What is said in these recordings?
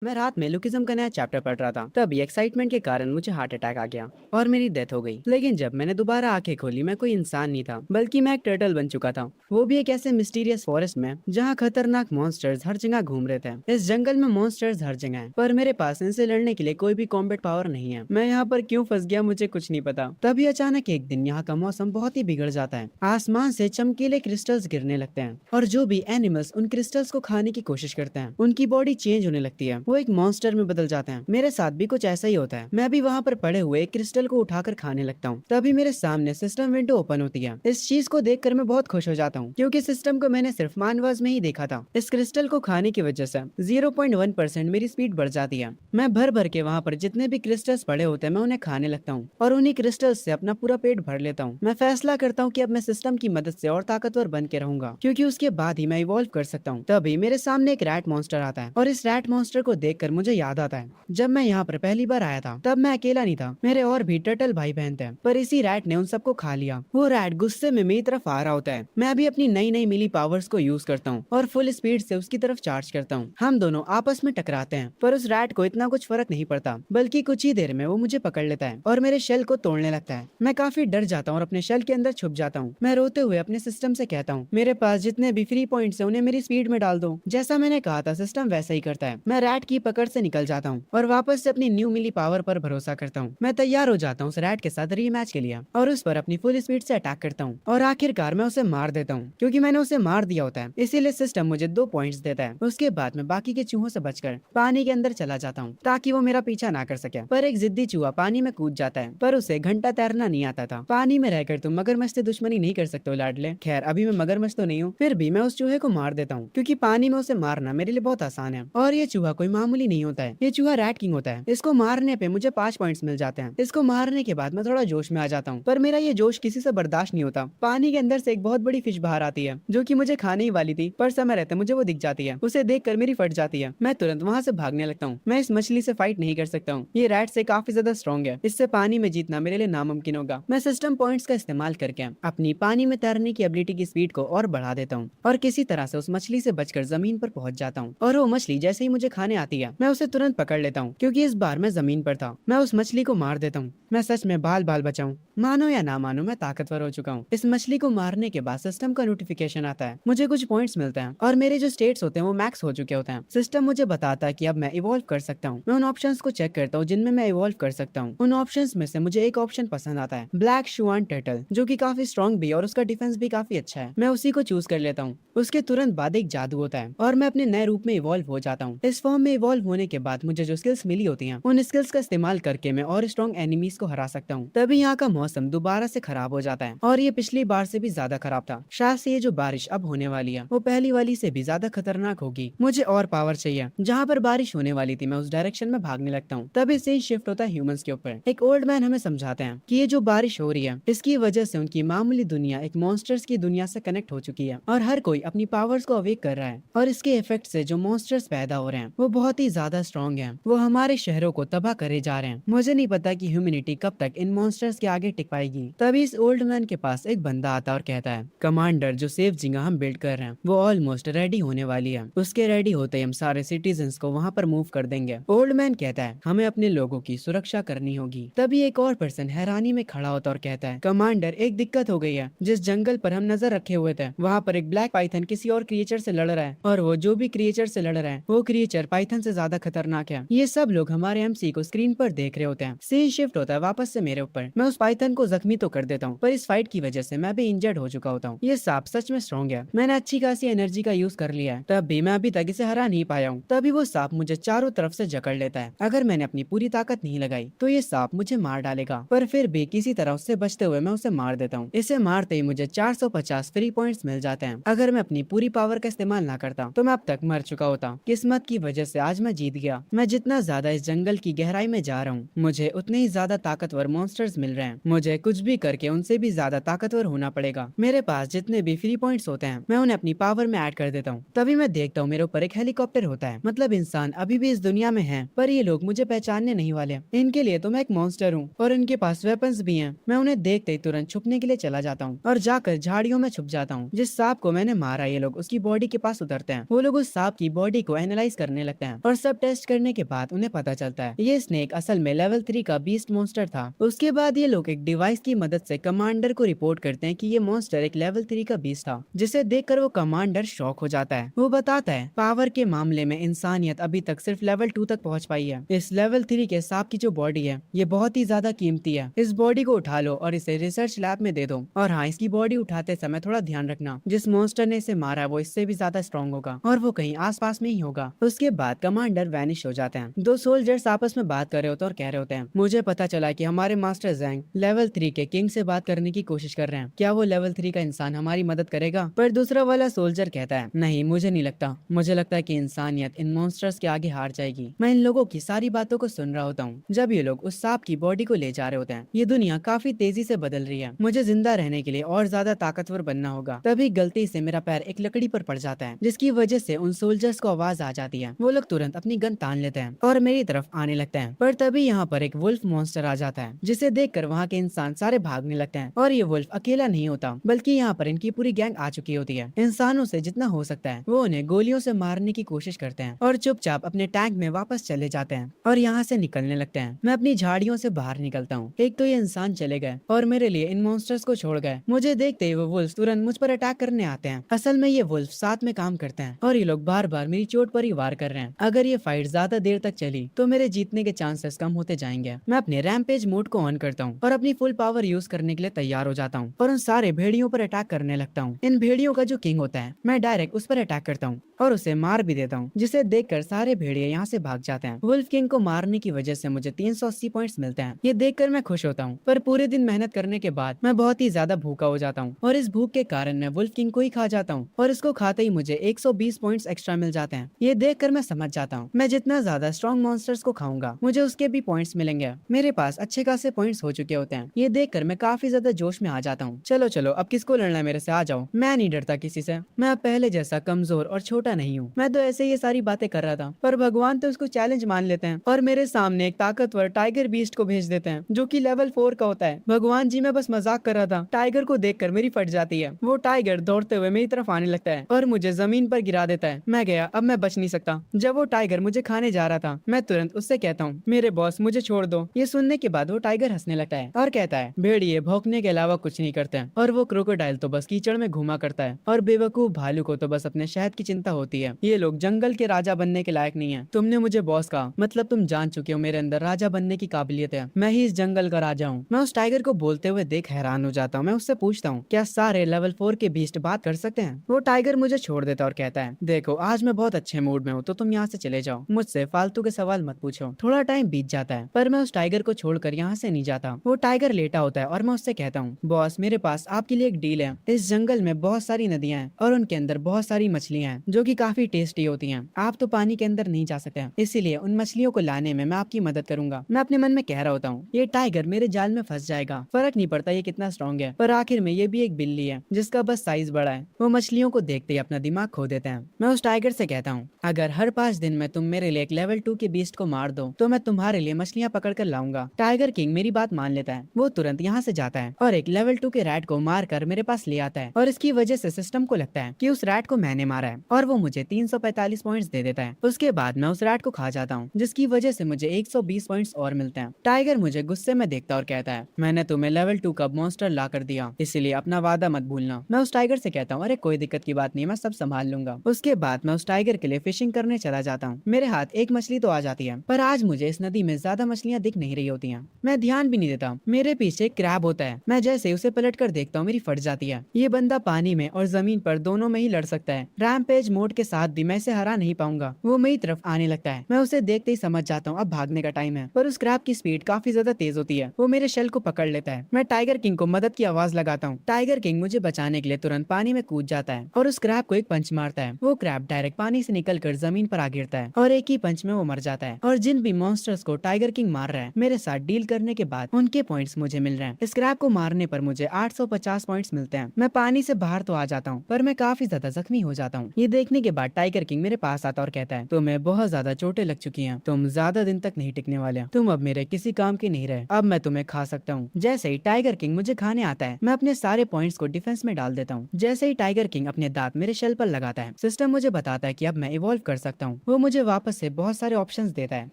मैं रात में लुकिज्म का नया चैप्टर पढ़ रहा था, तभी एक्साइटमेंट के कारण मुझे हार्ट अटैक आ गया और मेरी डेथ हो गई। लेकिन जब मैंने दोबारा आंखें खोली, मैं कोई इंसान नहीं था, बल्कि मैं एक टर्टल बन चुका था। वो भी एक ऐसे मिस्टीरियस फॉरेस्ट में जहाँ खतरनाक मॉन्स्टर्स हर जगह घूम रहे थे। इस जंगल में मॉन्स्टर्स हर जगह हैं, पर मेरे पास इनसे लड़ने के लिए कोई भी कॉम्बैट पावर नहीं है। मैं यहाँ पर क्यों फंस गया, मुझे कुछ नहीं पता। तभी अचानक एक दिन यहाँ का मौसम बहुत ही बिगड़ जाता है। आसमान से चमकीले क्रिस्टल्स गिरने लगते हैं और जो भी एनिमल्स उन क्रिस्टल्स को खाने की कोशिश करते हैं, उनकी बॉडी चेंज होने लगती है। वो एक मॉन्स्टर में बदल जाते हैं। मेरे साथ भी कुछ ऐसा ही होता है। मैं भी वहाँ पर पड़े हुए एक क्रिस्टल को उठाकर खाने लगता हूँ। तभी मेरे सामने सिस्टम विंडो ओपन होती है। इस चीज को देखकर मैं बहुत खुश हो जाता हूँ, क्योंकि सिस्टम को मैंने सिर्फ मानवास में ही देखा था। इस क्रिस्टल को खाने की वजह से 0.1% मेरी स्पीड बढ़ जाती है। मैं भर भर के वहाँ पर जितने भी क्रिस्टल्स पड़े होते हैं, मैं उन्हें खाने लगता हूँ और उन्हीं क्रिस्टल्स से अपना पूरा पेट भर लेता हूँ। मैं फैसला करता हूँ कि अब मैं सिस्टम की मदद से और ताकतवर बन के रहूंगा, क्योंकि उसके बाद ही मैं इवॉल्व कर सकता हूँ। तभी मेरे सामने एक रैट मॉन्स्टर आता है और इस रैट मॉन्स्टर को देखकर मुझे याद आता है, जब मैं यहाँ पर पहली बार आया था तब मैं अकेला नहीं था, मेरे और भी टर्टल भाई बहन थे, पर इसी रैट ने उन सबको खा लिया। वो रैट गुस्से में मेरी तरफ आ रहा होता है। मैं भी अपनी नई नई मिली पावर्स को यूज करता हूँ और फुल स्पीड से उसकी तरफ चार्ज करता हूँ। हम दोनों आपस में टकराते हैं, पर उस रैट को इतना कुछ फर्क नहीं पड़ता, बल्कि कुछ ही देर में वो मुझे पकड़ लेता है और मेरे शेल को तोड़ने लगता है। मैं काफी डर जाता हूँ और अपने शेल के अंदर छुप जाता हूँ। मैं रोते हुए अपने सिस्टम से कहता हूँ, मेरे पास जितने भी फ्री पॉइंट्स हैं उन्हें मेरी स्पीड में डाल दो। जैसा मैंने कहा था, सिस्टम वैसा ही करता है। मैं रैट की पकड़ से निकल जाता हूँ और वापस से अपनी न्यू मिली पावर पर भरोसा करता हूँ। मैं तैयार हो जाता हूँ उस रैट के साथ रीमैच के लिए और उस पर अपनी फुल स्पीड से अटैक करता हूँ और आखिरकार मैं उसे मार देता हूँ, क्योंकि मैंने उसे मार दिया होता है। इसीलिए सिस्टम मुझे 2 पॉइंट्स देता है। उसके बाद मैं बाकी के चूहों से बचकर पानी के अंदर चला जाता हूँ, ताकि वो मेरा पीछा ना कर सके। पर एक जिद्दी चूहा पानी में कूद जाता है, पर उसे घंटा तैरना नहीं आता था। पानी में रहकर तुम मगरमच्छ से दुश्मनी नहीं कर सकते हो लाडले। खैर, अभी मैं मगरमच्छ तो नहीं हूँ, फिर भी मैं उस चूहे को मार देता हूँ, क्योंकि पानी में उसे मारना मेरे लिए बहुत आसान है। और ये चूहा कोई मामूली नहीं होता है, ये चूहा रैट किंग होता है। इसको मारने पे मुझे 5 पॉइंट्स मिल जाते हैं। इसको मारने के बाद मैं थोड़ा जोश में आ जाता हूँ, पर मेरा ये जोश किसी से बर्दाश्त नहीं होता। पानी के अंदर से एक बहुत बड़ी फिश बाहर आती है, जो कि मुझे खाने ही वाली थी, पर समय रहते मुझे वो दिख जाती है। उसे देखकर मेरी फट जाती है। मैं तुरंत वहाँ से भागने लगता हूँ। मैं इस मछली से फाइट नहीं कर सकता हूँ, ये रैट से काफी ज्यादा स्ट्रॉन्ग है। इससे पानी में जीतना मेरे लिए नामुमकिन होगा। मैं सिस्टम पॉइंट्स का इस्तेमाल करके अपनी पानी में तैरने की एबिलिटी की स्पीड को और बढ़ा देता हूँ और किसी तरह से उस मछली से बचकर जमीन पर पहुंच जाता हूँ। और वो मछली जैसे ही मुझे खाने आती है, मैं उसे तुरंत पकड़ लेता हूँ, क्योंकि इस बार मैं जमीन पर था। मैं उस मछली को मार देता हूँ। मैं सच में बाल बाल बचाऊं, मानो या ना मानो, मैं ताकतवर हो चुका हूँ। इस मछली को मारने के बाद सिस्टम का नोटिफिकेशन आता है, मुझे कुछ पॉइंट्स मिलते हैं और मेरे जो स्टेट्स होते हैं वो मैक्स हो चुके होते हैं। सिस्टम मुझे बताता है कि अब मैं इवॉल्व कर सकता हूँ। मैं उन ऑप्शंस को चेक करता हूँ जिनमें मैं इवॉल्व कर सकता हूँ। उन ऑप्शंस में से मुझे एक ऑप्शन पसंद आता है, ब्लैक शुआन टर्टल, जो कि काफी स्ट्रॉन्ग भी है और उसका डिफेंस भी काफी अच्छा है। मैं उसी को चूज कर लेता हूँ। उसके तुरंत बाद एक जादू होता है और मैं अपने नए रूप में इवॉल्व हो जाता हूँ। इस फॉर्म में इवॉल्व होने के बाद मुझे जो स्किल्स मिली होती हैं, उन स्किल्स का इस्तेमाल करके मैं और स्ट्रॉन्ग एनिमीज को हरा सकता हूँ। तभी यहाँ का मौसम दोबारा से खराब हो जाता है और ये पिछली बार से भी ज्यादा खराब था। शायद से ये जो बारिश अब होने वाली है वो पहली वाली से भी ज्यादा खतरनाक होगी। मुझे और पावर चाहिए। जहाँ पर बारिश होने वाली थी, मैं उस डायरेक्शन में भागने लगता हूँ। तभी से ही शिफ्ट होता है ह्यूमंस के ऊपर। एक ओल्ड मैन हमें समझाते हैं कि ये जो बारिश हो रही है, इसकी वजह से उनकी मामूली दुनिया एक मॉन्स्टर्स की दुनिया से कनेक्ट हो चुकी है और हर कोई अपनी पावर्स को अवेक कर रहा है। और इसके इफेक्ट से जो मॉन्स्टर्स पैदा हो रहे हैं वो बहुत ही ज्यादा स्ट्रॉन्ग हैं। वो हमारे शहरों को तबाह करे जा रहे हैं। मुझे नहीं पता कि ह्यूमैनिटी कब तक इन मॉन्स्टर्स के आगे टिक पाएगी। तभी इस ओल्ड मैन के पास एक बंदा आता और कहता है, कमांडर, जो सेफ जगह हम बिल्ड कर रहे हैं वो ऑलमोस्ट रेडी होने वाली है। उसके रेडी होते ही हम सारे सिटीजन्स को वहाँ पर मूव कर देंगे। ओल्ड मैन कहता है, हमें अपने लोगों की सुरक्षा करनी होगी। तभी एक और पर्सन हैरानी में खड़ा होता और कहता है, कमांडर, एक दिक्कत हो गई है। जिस जंगल पर हम नजर रखे हुए थे, वहाँ पर एक ब्लैक पाइथन किसी और क्रिएचर से लड़ रहा है और वो जो भी क्रिएचर से लड़ रहा है वो क्रिएचर पाइथन से ज्यादा खतरनाक है। ये सब लोग हमारे एमसी को स्क्रीन पर देख रहे होते हैं। सीन शिफ्ट होता है वापस से मेरे ऊपर। मैं उस पाइथन को जख्मी तो कर देता हूँ, पर इस फाइट की वजह से मैं भी इंजर्ड हो चुका होता हूँ। ये सांप सच में स्ट्रॉन्ग है। मैंने अच्छी खासी एनर्जी का यूज कर लिया है, तब भी मैं अभी तक इसे हरा नहीं पाया हूँ। तभी वो सांप मुझे चारों तरफ से जकड़ लेता है। अगर मैंने अपनी पूरी ताकत नहीं लगाई तो ये सांप मुझे मार डालेगा, पर फिर भी किसी तरह उससे बचते हुए मैं उसे मार देता हूँ। इसे मारते ही मुझे 450 फ्री पॉइंट्स मिल जाते हैं। अगर मैं अपनी पूरी पावर का इस्तेमाल ना करता तो मैं अब तक मर चुका होता। किस्मत की वजह से आज मैं जीत गया। मैं जितना ज्यादा इस जंगल की गहराई में जा रहा हूँ, मुझे उतने ही ज्यादा ताकतवर मॉन्स्टर्स मिल रहे हैं। मुझे कुछ भी करके उनसे भी ज्यादा ताकतवर होना पड़ेगा। मेरे पास जितने भी फ्री पॉइंट्स होते हैं मैं उन्हें अपनी पावर में ऐड कर देता हूँ। तभी मैं देखता हूँ मेरे ऊपर एक हेलीकॉप्टर होता है। मतलब इंसान अभी भी इस दुनिया में है, पर ये लोग मुझे पहचानने नहीं वाले। इनके लिए तो मैं एक मॉन्स्टर हूँ और इनके पास वेपन्स भी हैं। मैं उन्हें देखते ही तुरंत छुपने के लिए चला जाता हूँ और जाकर झाड़ियों में छुप जाता हूँ। जिस सांप को मैंने मारा, ये लोग उसकी बॉडी के पास उतरते हैं। वो लोग उस सांप की बॉडी को एनालाइज करने लगते हैं हैं और सब टेस्ट करने के बाद उन्हें पता चलता है ये स्नेक असल में लेवल 3 का बीस्ट मॉन्स्टर था। उसके बाद ये लोग एक डिवाइस की मदद से कमांडर को रिपोर्ट करते हैं कि ये मॉन्स्टर एक लेवल 3 का बीस्ट था, जिसे देखकर वो कमांडर शॉक हो जाता है। वो बताता है पावर के मामले में इंसानियत अभी तक सिर्फ लेवल 2 तक पहुंच पाई है। इस लेवल 3 के सांप की जो बॉडी है ये बहुत ही ज्यादा कीमती है। इस बॉडी को उठा लो और इसे रिसर्च लैब में दे दो। और हाँ, इसकी बॉडी उठाते समय थोड़ा ध्यान रखना, जिस मॉन्स्टर ने इसे मारा है वो इससे भी ज्यादा स्ट्रॉन्ग होगा और वो कहीं आसपास में ही होगा। उसके बाद कमांडर वैनिश हो जाते हैं। दो सोल्जर्स आपस में बात कर रहे होते हैं और कह रहे होते हैं मुझे पता चला कि हमारे मास्टर जैंग लेवल 3 के किंग से बात करने की कोशिश कर रहे हैं। क्या वो लेवल 3 का इंसान हमारी मदद करेगा? पर दूसरा वाला सोल्जर कहता है नहीं, मुझे नहीं लगता। मुझे लगता है कि इंसानियत इन मॉन्स्टर्स के आगे हार जाएगी। मैं इन लोगों की सारी बातों को सुन रहा होता हूँ जब ये लोग उस सांप की बॉडी को ले जा रहे होते हैं। ये दुनिया काफी तेजी से बदल रही है। मुझे जिंदा रहने के लिए और ज्यादा ताकतवर बनना होगा। तभी गलती से मेरा पैर एक लकड़ी पर पड़ जाता है, जिसकी वजह से उन सोल्जर्स को आवाज आ जाती है। वो लोग तुरंत अपनी गन तान लेते हैं और मेरी तरफ आने लगते हैं। पर तभी यहाँ पर एक वुल्फ मॉन्स्टर आ जाता है, जिसे देखकर वहाँ के इंसान सारे भागने लगते हैं। और ये वुल्फ अकेला नहीं होता, बल्कि यहाँ पर इनकी पूरी गैंग आ चुकी होती है। इंसानों से जितना हो सकता है वो उन्हें गोलियों से मारने की कोशिश करते हैं और चुपचाप अपने टैंक में वापस चले जाते हैं और यहाँ से निकलने लगते हैं। मैं अपनी झाड़ियों से बाहर निकलता हूँ। एक तो ये इंसान चले गए और मेरे लिए इन मॉन्स्टर्स को छोड़ गए। मुझे देखते ही वो वुल्फ तुरंत मुझ पर अटैक करने आते हैं। असल में ये वुल्फ साथ में काम करते हैं और ये लोग बार बार मेरी चोट पर ही वार कर रहे हैं। अगर ये फाइट ज्यादा देर तक चली तो मेरे जीतने के चांसेस कम होते जाएंगे। मैं अपने रैम्पेज मोड को ऑन करता हूँ और अपनी फुल पावर यूज करने के लिए तैयार हो जाता हूँ और उन सारे भेड़ियों पर अटैक करने लगता हूँ। इन भेड़ियों का जो किंग होता है मैं डायरेक्ट उस पर अटैक करता हूँ और उसे मार भी देता हूँ, जिसे देखकर सारे भेड़िए यहाँ से भाग जाते हैं। वुल्फ किंग को मारने की वजह से मुझे 380 पॉइंट्स मिलते हैं। ये देखकर मैं खुश होता हूँ, पर पूरे दिन मेहनत करने के बाद मैं बहुत ही ज्यादा भूखा हो जाता हूँ और इस भूख के कारण मैं वुल्फ किंग को ही खा जाता हूँ और इसको खाते ही मुझे 120 पॉइंट्स एक्स्ट्रा मिल जाते हैं। ये देखकर मैं समझ जाता हूँ मैं जितना ज्यादा स्ट्रॉन्ग मॉन्स्टर्स को खाऊंगा मुझे उसके भी पॉइंट्स मिलेंगे। मेरे पास अच्छे खासे पॉइंट्स हो चुके होते हैं। ये देखकर मैं काफी ज्यादा जोश में आ जाता हूँ। चलो चलो, अब किसको लड़ना है मेरे से, आ जाओ। मैं नहीं डरता किसी से। मैं अब पहले जैसा कमजोर और छोटा नहीं हूँ। मैं तो ऐसे ये सारी बातें कर रहा था, पर भगवान तो उसको चैलेंज मान लेते हैं और मेरे सामने एक ताकतवर टाइगर बीस्ट को भेज देते हैं जो कि लेवल 4 का होता है। भगवान जी, मैं बस मजाक कर रहा था। टाइगर को देखकर मेरी फट जाती है। वो टाइगर दौड़ते हुए मेरी तरफ आने लगता है और मुझे जमीन पर गिरा देता है। मैं गया, अब मैं बच नहीं सकता। जब वो टाइगर मुझे खाने जा रहा था मैं तुरंत उससे कहता हूँ मेरे बॉस मुझे छोड़ दो। ये सुनने के बाद वो टाइगर हंसने लगता है और कहता है भेड़िए भौंकने के अलावा कुछ नहीं करते हैं और वो क्रोकोडाइल तो बस कीचड़ में घुमा करता है और बेवकूफ भालू को तो बस अपने शहद की चिंता होती है। ये लोग जंगल के राजा बनने के लायक नहीं है। तुमने मुझे बॉस कहा, मतलब तुम जान चुके हो मेरे अंदर राजा बनने की काबिलियत है। मैं ही इस जंगल का राजा हूँ। मैं उस टाइगर को बोलते हुए देख हैरान हो जाता हूँ। मैं उससे पूछता हूँ क्या सारे लेवल 4 के बीस्ट बात कर सकते हैं? वो टाइगर मुझे छोड़ देता और कहता है देखो आज मैं बहुत अच्छे मूड में हूँ तो तुम यहाँ से चले जाओ। मुझसे फालतू के सवाल मत पूछो। थोड़ा टाइम बीत जाता है पर मैं उस टाइगर को छोड़कर यहाँ से नहीं जाता। वो टाइगर लेटा होता है और मैं उससे कहता हूँ बॉस मेरे पास आपके लिए एक डील है। इस जंगल में बहुत सारी नदियां हैं और उनके अंदर बहुत सारी मछलियां हैं जो कि काफी टेस्टी होती हैं। आप तो पानी के अंदर नहीं जा सकते, इसीलिए उन मछलियों को लाने में मैं आपकी मदद करूंगा। मैं अपने मन में कह रहा होता हूँ ये टाइगर मेरे जाल में फंस जाएगा, फर्क नहीं पड़ता ये कितना स्ट्रॉन्ग है, पर आखिर में ये भी एक बिल्ली है जिसका बस साइज बड़ा है। वो मछलियों को देखते ही अपना दिमाग खो देते हैं। मैं उस टाइगर से कहता हूँ अगर हर 5 दिन में तुम मेरे लिए एक लेवल 2 के बीस्ट को मार दो तो मैं तुम्हारे लिए मछलियां पकड़ कर लाऊंगा। टाइगर किंग मेरी बात मान लेता है। वो तुरंत यहाँ से जाता है और एक लेवल 2 के रैट को मार कर मेरे पास ले आता है और इसकी वजह से सिस्टम को लगता है कि उस रैट को मैंने मारा है और वो मुझे 345 पॉइंट्स दे देता है। उसके बाद मैं उस रैट को खा जाता हूँ जिसकी वजह से मुझे 120 पॉइंट्स और मिलते हैं। टाइगर मुझे गुस्से में देखता और कहता है मैंने तुम्हें लेवल 2 का मॉन्स्टर ला कर दिया, इसीलिए अपना वादा मत भूलना। मैं उस टाइगर से कहता हूँ अरे कोई दिक्कत की बात नहीं, मैं सब संभाल लूंगा। उसके बाद मैं उस टाइगर के लिए फिशिंग करने चला जाता हूँ। मेरे हाथ एक मछली तो आ जाती है, पर आज मुझे इस नदी में ज्यादा मछलियाँ दिख नहीं रही होती हैं। मैं ध्यान भी नहीं देता। मेरे पीछे एक क्रैब होता है। मैं जैसे उसे पलट कर देखता हूँ मेरी फट जाती है। ये बंदा पानी में और जमीन पर दोनों में ही लड़ सकता है। रैम्पेज मोड के साथ भी मैं इसे हरा नहीं पाऊंगा। वो मेरी तरफ आने लगता है। मैं उसे देखते ही समझ जाता हूँ अब भागने का टाइम है, पर उस क्रैब की स्पीड काफी ज्यादा तेज होती है। वो मेरे शेल को पकड़ लेता है। मैं टाइगर किंग को मदद की आवाज लगाता हूँ। टाइगर किंग मुझे बचाने के लिए तुरंत पानी में कूद जाता है और उस क्रैब को एक पंच मारता है। वो क्रैब डायरेक्ट पानी से निकलकर जमीन पर आ गिरता है और एक ही पंच में वो मर जाता है। और जिन भी मॉन्स्टर्स को टाइगर किंग मार रहा है मेरे साथ डील करने के बाद उनके पॉइंट्स मुझे मिल रहे हैं। इस क्रैब को मारने पर मुझे 850 पॉइंट्स मिलते हैं। मैं पानी से बाहर तो आ जाता हूँ पर मैं काफी ज्यादा जख्मी हो जाता हूँ। ये देखने के बाद टाइगर किंग मेरे पास आता और कहता है तुम्हें बहुत ज्यादा चोटें लग चुकी हैं, तुम ज्यादा दिन तक नहीं टिकने वाले, तुम अब मेरे किसी काम के नहीं रहे, अब मैं तुम्हें खा सकता हूँ। जैसे ही टाइगर किंग मुझे खाने आता है मैं अपने सारे पॉइंट्स को डिफेंस में डाल देता हूँ। जैसे ही टाइगर किंग अपने दांत मेरे शेल पर लगाता है सिस्टम मुझे बताता है कि अब मैं इवॉल्व कर सकता हूँ। हूँ। वो मुझे वापस से बहुत सारे ऑप्शंस देता है,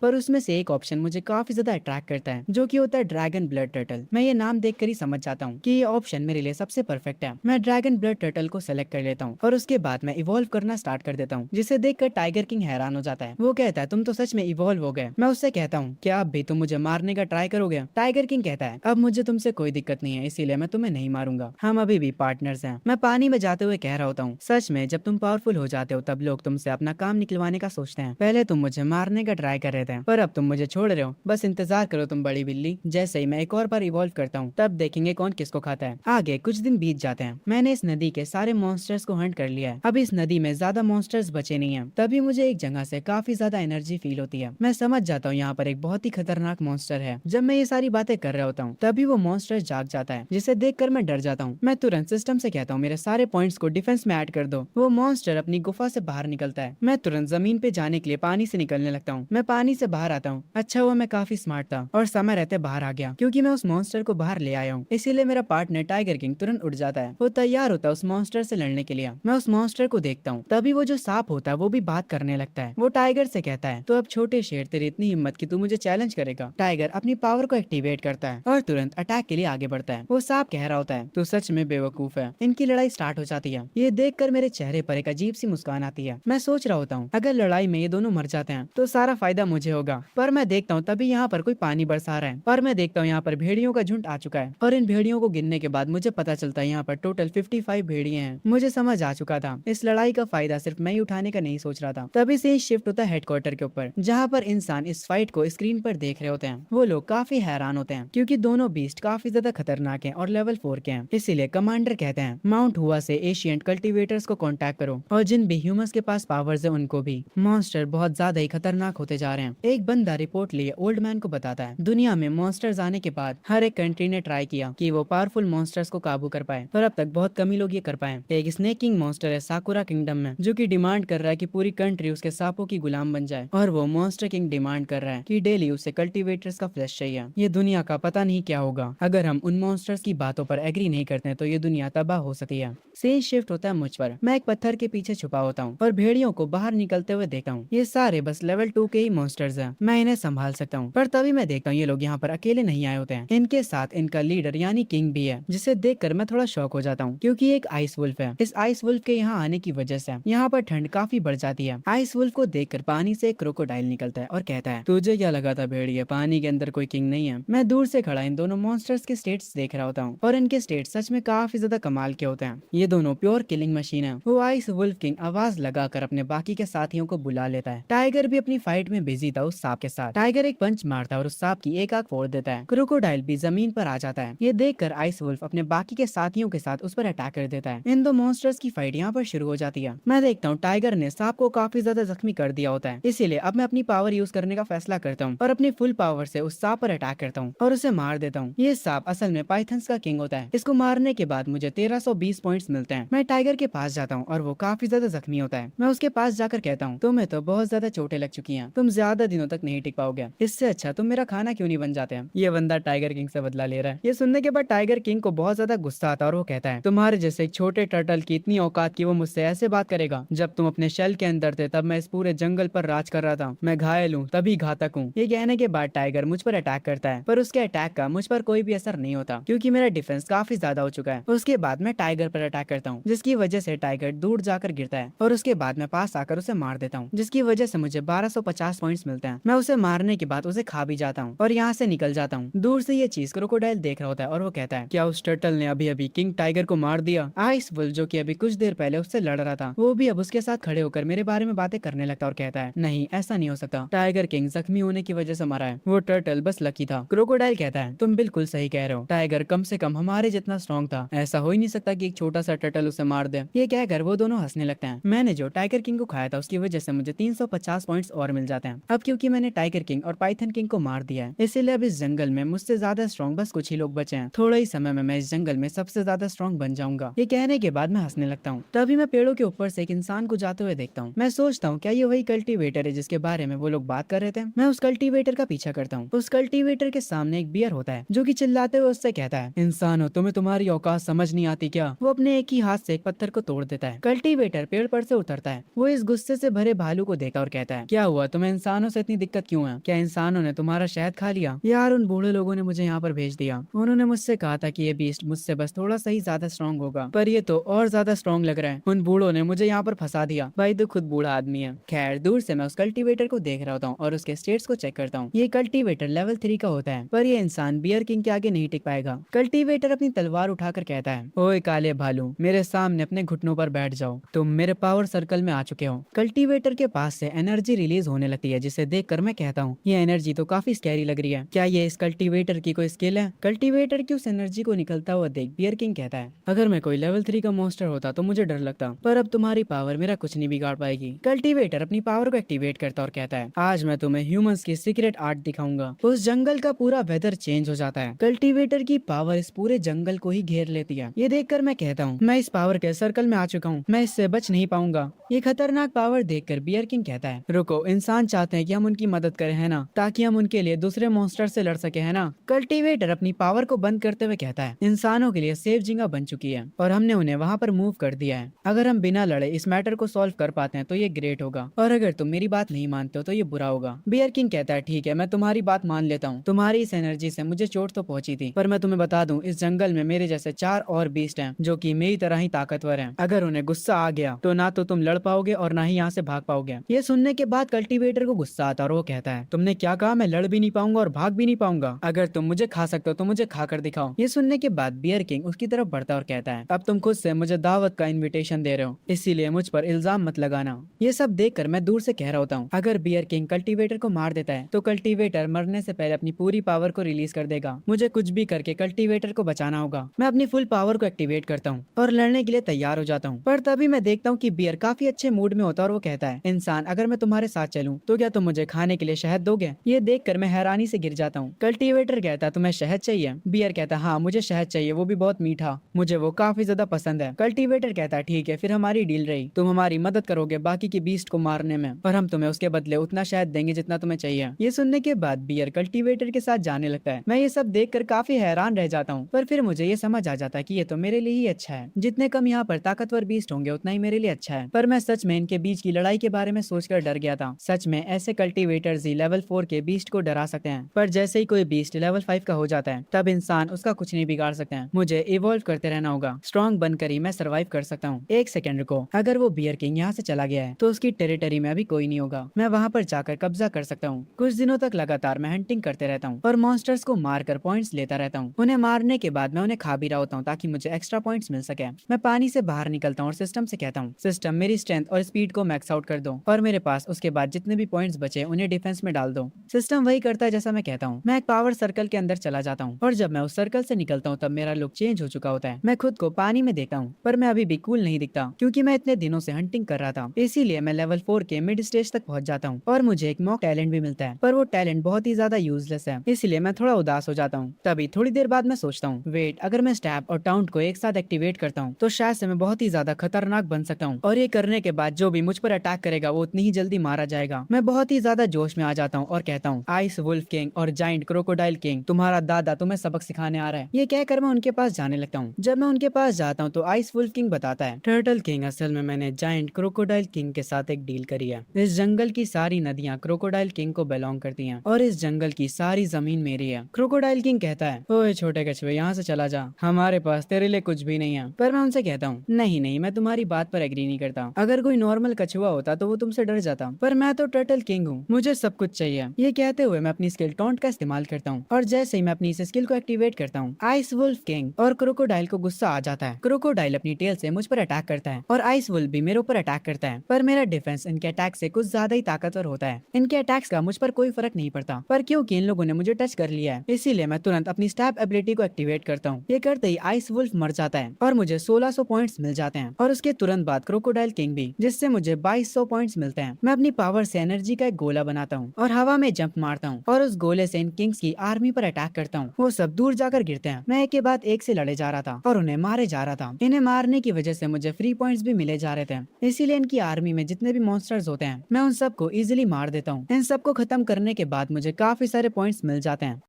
पर उसमें से एक ऑप्शन मुझे काफी ज्यादा अट्रैक्ट करता है, जो कि होता है ड्रैगन ब्लड टर्टल। मैं ये नाम देखकर ही समझ जाता हूँ कि ये ऑप्शन मेरे लिए सबसे परफेक्ट है। मैं ड्रैगन ब्लड टर्टल को सेलेक्ट कर लेता हूँ और उसके बाद मैं इवॉल्व करना स्टार्ट कर देता हूँ, जिसे देखकर टाइगर किंग हैरान हो जाता है। वो कहता है तुम तो सच में इवॉल्व हो गए। मैं उससे कहता हूँ क्या अब भी तुम मुझे मारने का ट्राई करोगे? टाइगर किंग कहता है अब मुझे तुमसे कोई दिक्कत नहीं है, इसीलिए मैं तुम्हें नहीं मारूंगा, हम अभी भी पार्टनर्स हैं। मैं पानी में जाते हुए कह रहा होता हूँ सच में जब तुम पावरफुल हो जाते हो तब लोग तुमसे अपना काम निकलवाने का सोचते हैं। पहले तुम मुझे मारने का ट्राई कर रहे थे, पर अब तुम मुझे छोड़ रहे हो। बस इंतजार करो तुम बड़ी बिल्ली, जैसे ही मैं एक और बार इवॉल्व करता हूँ तब देखेंगे कौन किसको खाता है। आगे कुछ दिन बीत जाते हैं। मैंने इस नदी के सारे मॉन्स्टर्स को हंट कर लिया है। अब इस नदी में ज्यादा मॉन्स्टर्स बचे नहीं हैं। तभी मुझे एक जगह से काफी ज्यादा एनर्जी फील होती है। मैं समझ जाता हूँ यहाँ पर एक बहुत ही खतरनाक मॉन्स्टर है। जब मैं ये सारी बातें कर रहा होता हूँ तभी वो मॉन्स्टर जाग जाता है, जिसे देखकर मैं डर जाता हूँ। मैं तुरंत सिस्टम से कहता हूँ मेरे सारे पॉइंट्स को डिफेंस में ऐड कर दो। वो मॉन्स्टर अपनी गुफा से बाहर निकलता है। मैं तुरंत जमीन पे जाने के लिए पानी से निकलने लगता हूँ। मैं पानी से बाहर आता हूँ। अच्छा हुआ मैं काफी स्मार्ट था और समय रहते बाहर आ गया, क्योंकि मैं उस मॉन्स्टर को बाहर ले आया हूँ। इसीलिए मेरा पार्टनर टाइगर किंग तुरंत उठ जाता है। वो तैयार होता है उस मॉन्स्टर से लड़ने के लिए। मैं उस मॉन्स्टर को देखता हूँ, तभी वो जो सांप होता है वो भी बात करने लगता है। वो टाइगर से कहता है तो अब छोटे शेर तेरी इतनी हिम्मत कि तू मुझे चैलेंज करेगा? टाइगर अपनी पावर को एक्टिवेट करता है और तुरंत अटैक के लिए आगे बढ़ता है। वो सांप कह रहा होता है तू सच में बेवकूफ है। इनकी लड़ाई स्टार्ट हो जाती है। ये देखकर मेरे चेहरे पर एक अजीब सी मुस्कान आती है। मैं सोच रहा होता हूँ अगर लड़ाई में ये दोनों मर जाते हैं तो सारा फायदा मुझे होगा। पर मैं देखता हूँ तभी यहाँ पर कोई पानी बरसा रहा है और मैं देखता हूँ यहाँ पर भेड़ियों का झुंड आ चुका है। और इन भेड़ियों को गिनने के बाद मुझे पता चलता है यहाँ पर टोटल 55 भेड़िए हैं। मुझे समझ आ चुका था इस लड़ाई का फायदा सिर्फ मैं ही उठाने का नहीं सोच रहा था। तभी से शिफ्ट होता है हेडक्वार्टर के ऊपर, जहाँ पर इंसान इस फाइट को स्क्रीन पर देख रहे होते हैं। वो लोग काफी हैरान होते हैं क्योंकि दोनों बीस्ट काफी ज्यादा खतरनाक हैं और लेवल 4 के हैं। इसीलिए कमांडर कहते हैं माउंट हुआ से एशियंट कल्टीवेटर्स को कांटेक्ट करो और जिन भी ह्यूमंस के पास पावर्स है उनको भी। मॉन्स्टर बहुत ज्यादा ही खतरनाक होते जा रहे हैं। एक बंदा रिपोर्ट लिए ओल्ड मैन को बताता है दुनिया में मॉन्स्टर्स आने के बाद हर एक कंट्री ने ट्राई किया कि वो पावरफुल मॉन्स्टर्स को काबू कर पाए, पर अब तक बहुत कम ही लोग ये कर पाए। एक स्नेक किंग मॉन्स्टर है साकुरा किंगडम में, जो कि डिमांड कर रहा है कि पूरी कंट्री उसके सांपों की गुलाम बन जाए। और वो मॉन्स्टर किंग डिमांड कर रहा है कि डेली उसे कल्टीवेटर्स का फ्लैश चाहिए। ये दुनिया का पता नहीं क्या होगा अगर हम उन मॉन्स्टर्स की बातों पर एग्री नहीं करते तो ये दुनिया तबाह हो सकती है। सीन शिफ्ट होता है मुझ पर। मैं एक पत्थर के पीछे छुपा होता हूँ और भेड़ियों को बाहर निकलते हुए देखता हूँ। ये सारे बस लेवल 2 के ही मॉन्स्टर्स हैं, मैं इन्हें संभाल सकता हूँ। पर तभी मैं देखता हूँ ये लोग यहाँ पर अकेले नहीं आए होते हैं। इनके साथ इनका लीडर यानी किंग भी है, जिसे देखकर मैं थोड़ा शॉक हो जाता हूँ क्योंकि एक आइस वुल्फ है। इस आइस वुल्फ के यहाँ आने की वजह से यहाँ पर ठंड काफी बढ़ जाती है। आइस वुल्फ को देखकर पानी से एक क्रोकोडाइल निकलता है और कहता है तुझे क्या लगा था भेड़िया, पानी के अंदर कोई किंग नहीं है? मैं दूर से खड़ा इन दोनों मॉन्स्टर्स के स्टेट्स देख रहा होता हूँ और इनके स्टेट्स सच में काफी ज्यादा कमाल के होते हैं। ये दोनों प्योर किलिंग मशीन है। वो आइस वुल्फ किंग आवाज लगाकर अपने बाकी के साथियों को बुला लेता है। टाइगर भी अपनी फाइट में बिजी था उस सांप के साथ। टाइगर एक पंच मारता है और उस सांप की एक आंख फोड़ देता है। क्रोकोडाइल भी जमीन पर आ जाता है। ये देखकर आइस वुल्फ अपने बाकी के साथियों के साथ उस पर अटैक कर देता है। इन दो मॉन्स्टर्स की फाइट यहाँ पर शुरू हो जाती है। मैं देखता हूँ टाइगर ने सांप को काफी ज्यादा जख्मी कर दिया होता है, इसीलिए अब मैं अपनी पावर यूज करने का फैसला करता हूँ और अपनी फुल पावर से उस सांप पर अटैक करता हूँ और उसे मार देता हूँ। ये सांप असल में पाइथन्स का किंग होता है। इसको मारने के बाद मुझे 1320 पॉइंट्स मिलते हैं। मैं टाइगर के पास जाता हूँ और वो काफी ज्यादा जख्मी होता है। मैं उसके पास जाकर कहता हूँ तुम्हें तो बहुत ज्यादा चोटें लग चुकी हैं, तुम ज्यादा दिनों तक नहीं टिक पाओगे, इससे अच्छा तुम मेरा खाना क्यों नहीं बन जाते हैं? ये बंदा टाइगर किंग से बदला ले रहा है। ये सुनने के बाद टाइगर किंग को बहुत ज्यादा गुस्सा आता है और वो कहता है तुम्हारे जैसे एक छोटे टर्टल की इतनी औकात की वो मुझसे ऐसे बात करेगा? जब तुम अपने शेल के अंदर थे तब मैं इस पूरे जंगल पर राज कर रहा था। मैं घायल हूँ तभी घातक हूँ। ये कहने के बाद टाइगर मुझ पर अटैक करता है, पर उसके अटैक का मुझ पर कोई भी असर नहीं होता क्योंकि मेरा डिफेंस काफी ज्यादा हो चुका है। उसके बाद मैं टाइगर पर अटैक करता हूँ, जिसकी वजह से टाइगर दूर जाकर गिरता है और उसके बाद मैं पास आकर उसे मार देता हूँ, जिसकी वजह से मुझे 1250 पॉइंट्स मिलते हैं। मैं उसे मारने के बाद उसे खा भी जाता हूँ और यहाँ से निकल जाता हूँ। दूर से ये चीज क्रोकोडाइल देख रहा होता है और वो कहता है क्या उस टर्टल ने अभी अभी किंग टाइगर को मार दिया? आइस वुल्फ जो कि अभी कुछ देर पहले उससे लड़ रहा था, वो भी अब उसके साथ खड़े होकर मेरे बारे में बातें करने लगता और कहता है नहीं ऐसा नहीं हो सकता, टाइगर किंग जख्मी होने की वजह से मरा है, वो टर्टल बस लकी था। क्रोकोडाइल कहता है तुम बिल्कुल सही कह रहे हो, टाइगर कम से कम हमारे जितना स्ट्रॉन्ग था, ऐसा हो ही नहीं सकता कि एक छोटा सा टर्टल उसे मार दे। ये कहकर वो दोनों हंसने लगते हैं। मैंने जो टाइगर किंग को खाया था उसकी वजह से मुझे 350 पॉइंट्स और मिल जाते हैं। अब क्योंकि मैंने टाइगर किंग और पाइथन किंग को मार दिया है, इसीलिए अब इस जंगल में मुझसे ज्यादा स्ट्रॉन्ग बस कुछ ही लोग बचे हैं। थोड़ा ही समय में मैं इस जंगल में सबसे ज्यादा स्ट्रॉन्ग बन जाऊंगा। ये कहने के बाद मैं हंसने लगता हूँ। तभी मैं पेड़ों के ऊपर से एक इंसान को जाते हुए देखता हूँ। मैं सोचता हूँ क्या ये वही कल्टीवेटर है जिसके बारे में वो लोग बात कर रहे थे? मैं उस कल्टीवेटर का पीछा करता हूँ। उस कल्टीवेटर के सामने एक बियर होता है जो कि चिल्लाते हुए उससे कहता है इंसान हो तुम्हें तुम्हारी औकात समझ नहीं आती क्या? वो अपने एक ही हाथ से एक पत्थर को तोड़ देता है। कल्टीवेटर पेड़ पर से उतरता है। वो इस गुस्से से भरे भालू को देखा और कहता है, क्या हुआ, तुम्हें इंसानों से इतनी दिक्कत क्यों है? क्या इंसानों ने तुम्हारा शहद खा लिया? यार उन बूढ़े लोगों ने मुझे यहाँ पर भेज दिया। उन्होंने मुझसे कहा था कि ये बीस्ट मुझसे बस थोड़ा सा ही ज्यादा स्ट्रॉन्ग होगा, पर ये तो और ज्यादा स्ट्रॉन्ग लग रहा है। उन बूढ़ों ने मुझे यहाँ पर फंसा दिया। भाई तो खुद बूढ़ा आदमी है। खैर दूर से मैं उस कल्टीवेटर को देख रहा होता हूँ और उसके स्टेट्स को चेक करता हूँ। ये कल्टीवेटर लेवल 3 का होता है, पर ये इंसान बियर किंग के आगे नहीं टिक पाएगा। कल्टीवेटर अपनी तलवार उठाकर कहता है, ओए काले भालू, मेरे सामने अपने घुटनों पर बैठ जाओ। तुम मेरे पावर सर्कल में आ चुके हो। कल्टीवेटर के पास से एनर्जी रिलीज होने लगती है, जिसे देखकर मैं कहता हूँ, ये एनर्जी तो काफी स्कैरी लग रही है। क्या ये इस कल्टीवेटर की कोई स्किल है? कल्टीवेटर की उस एनर्जी को निकलता हुआ देख बियर किंग कहता है, अगर मैं कोई लेवल 3 का मॉन्स्टर होता तो मुझे डर लगता, पर अब तुम्हारी पावर मेरा कुछ नहीं बिगाड़ पाएगी। कल्टीवेटर अपनी पावर को एक्टिवेट करता और कहता है, आज मैं तुम्हें ह्यूमंस की सीक्रेट आर्ट दिखाऊंगा। उस जंगल का पूरा वेदर चेंज हो जाता है। कल्टीवेटर की पावर इस पूरे जंगल को ही घेर लेती है। ये देखकर मैं कहता हूँ, मैं इस पावर के सर्कल में आ चुका हूँ, मैं इससे बच नहीं पाऊंगा। ये खतरनाक पावर देखकर बियर किंग कहता है, रुको, इंसान चाहते हैं कि हम उनकी मदद करें, है ना, ताकि हम उनके लिए दूसरे मॉन्स्टर से लड़ सके, है ना। कल्टीवेटर अपनी पावर को बंद करते हुए कहता है, इंसानों के लिए सेफ जगह बन चुकी है और हमने उन्हें वहाँ पर मूव कर दिया है। अगर हम बिना लड़े इस मैटर को सॉल्व कर पाते हैं तो ये ग्रेट होगा, और अगर तुम मेरी बात नहीं मानते हो तो ये बुरा होगा। बियर किंग कहता है, ठीक है, मैं तुम्हारी बात मान लेता हूँ। तुम्हारी इस एनर्जी से मुझे चोट तो पहुंची थी, पर मैं तुम्हें बता दूं, इस जंगल में मेरे जैसे 4 और बीस्ट हैं जो कि मेरी तरह ही ताकतवर हैं। अगर उन्हें गुस्सा आ गया तो ना तो तुम लड़ पाओगे और ना ही यहाँ से भाग पाओगे। ये सुनने के बाद कल्टीवेटर को गुस्सा आता और वो कहता है, तुमने क्या कहा? मैं लड़ भी नहीं पाऊंगा और भाग भी नहीं पाऊंगा? अगर तुम मुझे खा सकते हो तो मुझे खा कर दिखाओ। ये सुनने के बाद बियर किंग उसकी तरफ बढ़ता और कहता है, अब तुम खुद से मुझे दावत का इन्विटेशन दे रहे हो, इसीलिए मुझ पर इल्जाम मत लगाना। ये सब देखकर मैं दूर से कह रहा होता हूँ, अगर बियर किंग कल्टीवेटर को मार देता है तो कल्टीवेटर मरने से पहले अपनी पूरी पावर को रिलीज कर देगा। मुझे कुछ भी करके कल्टीवेटर को बचाना होगा। मैं अपनी फुल पावर को एक्टिवेट करता हूँ और लड़ने के लिए तैयार हो जाता हूँ। पर तभी मैं देखता हूँ कि बियर काफी अच्छे मूड में होता है और वो कहता है, इंसान, अगर मैं तुम्हारे साथ चलूं तो क्या तुम मुझे खाने के लिए शहद दोगे? ये देखकर मैं हैरानी से गिर जाता हूँ। कल्टीवेटर कहता है, तुम्हें शहद चाहिए? बियर कहता है, हाँ मुझे शहद चाहिए, वो भी बहुत मीठा, मुझे वो काफी ज्यादा पसंद है। कल्टीवेटर कहता है, ठीक है, फिर हमारी डील रही, तुम हमारी मदद करोगे बाकी की बीस्ट को मारने में, और हम तुम्हें उसके बदले उतना शहद देंगे जितना तुम्हें चाहिए। ये सुनने के बाद बियर कल्टीवेटर के साथ जाने लगता है। मैं ये सब देखकर काफी हैरान रह जाता हूँ, पर फिर मुझे ये समझ आ जाता है कि ये तो मेरे लिए ही अच्छा है। जितने कम यहाँ पर ताकतवर बीस्ट होंगे उतना ही मेरे लिए अच्छा है। पर मैं सच में इनके बीच की लड़ाई के बारे में सोचकर डर गया था। सच में ऐसे कल्टीवेटर्स ही लेवल 4 के बीस्ट को डरा सकते हैं, पर जैसे ही कोई बीस्ट लेवल 5 का हो जाता है तब इंसान उसका कुछ नहीं बिगाड़ सकते हैं। मुझे इवॉल्व करते रहना होगा, स्ट्रॉन्ग बनकर ही मैं सर्वाइव कर सकता हूँ। एक सेकंड रुको, अगर वो बियर किंग यहाँ से चला गया है तो उसकी टेरिटरी में अभी कोई नहीं होगा, मैं वहाँ पर जाकर कब्जा कर सकता हूँ। कुछ दिनों तक लगातार मैं हंटिंग करते रहता हूँ और मॉन्स्टर्स को मारकर पॉइंट्स लेता रहता हूँ। उन्हें मारने के बाद मैं उन्हें खा भी रहा होता हूँ ताकि मुझे एक्स्ट्रा पॉइंट्स मिल सके। मैं पानी से बाहर निकलता हूँ और सिस्टम से कहता हूँ, सिस्टम मेरी स्ट्रेंथ और स्पीड को मैक्स आउट कर दो और मेरे पास उसके बाद जितने भी पॉइंट्स बचे उन्हें डिफेंस में डाल दो। सिस्टम वही करता है जैसा मैं कहता हूँ। मैं एक पावर सर्कल के अंदर चला जाता हूँ और जब मैं उस सर्कल से निकलता हूँ तब मेरा लुक चेंज हो चुका होता है। मैं खुद को पानी में देखता हूँ, पर मैं अभी भी कूल नहीं दिखता क्योंकि मैं इतने दिनों से हंटिंग कर रहा था। इसीलिए मैं लेवल 4 के मिड स्टेज तक पहुंच जाता हूँ और मुझे एक मॉक टैलेंट भी मिलता है, पर वो टैलेंट बहुत ही ज्यादा यूजलेस है, इसलिए मैं थोड़ा उदास हो जाता हूँ। तभी थोड़ी देर बाद मैं सोचता हूँ, वेट, अगर मैं स्टैब और टाउंट को एक साथ एक्टिवेट करता हूँ तो शायद से मैं बहुत ही ज्यादा खतरनाक बन सकता हूँ, और ये करने के बाद जो भी मुझ पर अटैक करेगा वो उतनी ही जल्दी मारा जाएगा। मैं बहुत ही ज्यादा जोश में आ जाता हूँ और कहता हूँ, आइस वुल्फ किंग और जाइंट क्रोकोडाइल किंग, तुम्हारा दादा तुम्हें सबक सिखाने आ रहा है। ये कहकर मैं उनके पास जाने लगता हूँ। जब मैं उनके पास जाता हूँ तो आइस वुल्फ किंग बताता है, टर्टल किंग, असल में मैंने जाइंट क्रोकोडाइल किंग के साथ एक डील करी है। इस जंगल की सारी नदियाँ क्रोकोडाइल किंग को बिलोंग करती हैं और इस जंगल की सारी जमीन मेरी है। क्रोकोडाइल किंग कहता है, ओए छोटे कछुए, यहाँ से चला जा, हमारे पास तेरे लिए कुछ भी नहीं है। पर मैं उनसे कहता हूँ, नहीं नहीं, मैं तुम्हारी बात पर एग्री नहीं करता। अगर कोई नॉर्मल कछुआ होता तो वो तुमसे डर जाता, पर मैं तो टर्टल किंग हूँ, मुझे सब कुछ चाहिए। ये कहते हुए मैं अपनी स्किल टॉन्ट का इस्तेमाल करता हूँ और जैसे ही मैं अपनी इस स्किल को एक्टिवेट करता हूँ, आइस वुल्फ किंग और क्रोकोडाइल को गुस्सा आ जाता है। क्रोकोडाइल अपनी टेल से मुझ पर अटैक करता है और आइस वुल्फ भी मेरे ऊपर अटैक करता है, पर मेरा डिफेंस इनके अटैक से कुछ ज्यादा ही ताकतवर होता है। इनके अटैक्स का मुझ पर कोई फर्क नहीं पड़ता, पर क्योंकि इन लोगों ने मुझे टच कर लिया है इसीलिए मैं तुरंत अपनी स्टैब एबिलिटी को एक्टिवेट करता हूँ। ये करते ही आइस वुल्फ मर जाता है और मुझे 1600 पॉइंट्स मिल जाते हैं, और उसके तुरंत बाद क्रोकोडाइल किंग भी, जिससे मुझे 2200 पॉइंट्स मिलते हैं। मैं अपनी पावर से एनर्जी का एक गोला बनाता हूँ और हवा में जंप मारता हूँ और उस गोले से इन किंग्स की आर्मी पर अटैक करता हूँ। वो सब दूर जाकर गिरते हैं। मैं एक के बाद एक से लड़े जा रहा था और उन्हें मारे जा रहा था। इन्हें मारने की वजह से मुझे फ्री पॉइंट्स भी मिले जा रहे थे, इसीलिए इनकी आर्मी में जितने भी मॉन्स्टर्स होते हैं मैं उन सबको इजिली मार देता हूँ। इन सबको खत्म करने के बाद मुझे काफी सारे पॉइंट्स मिल जाते हैं।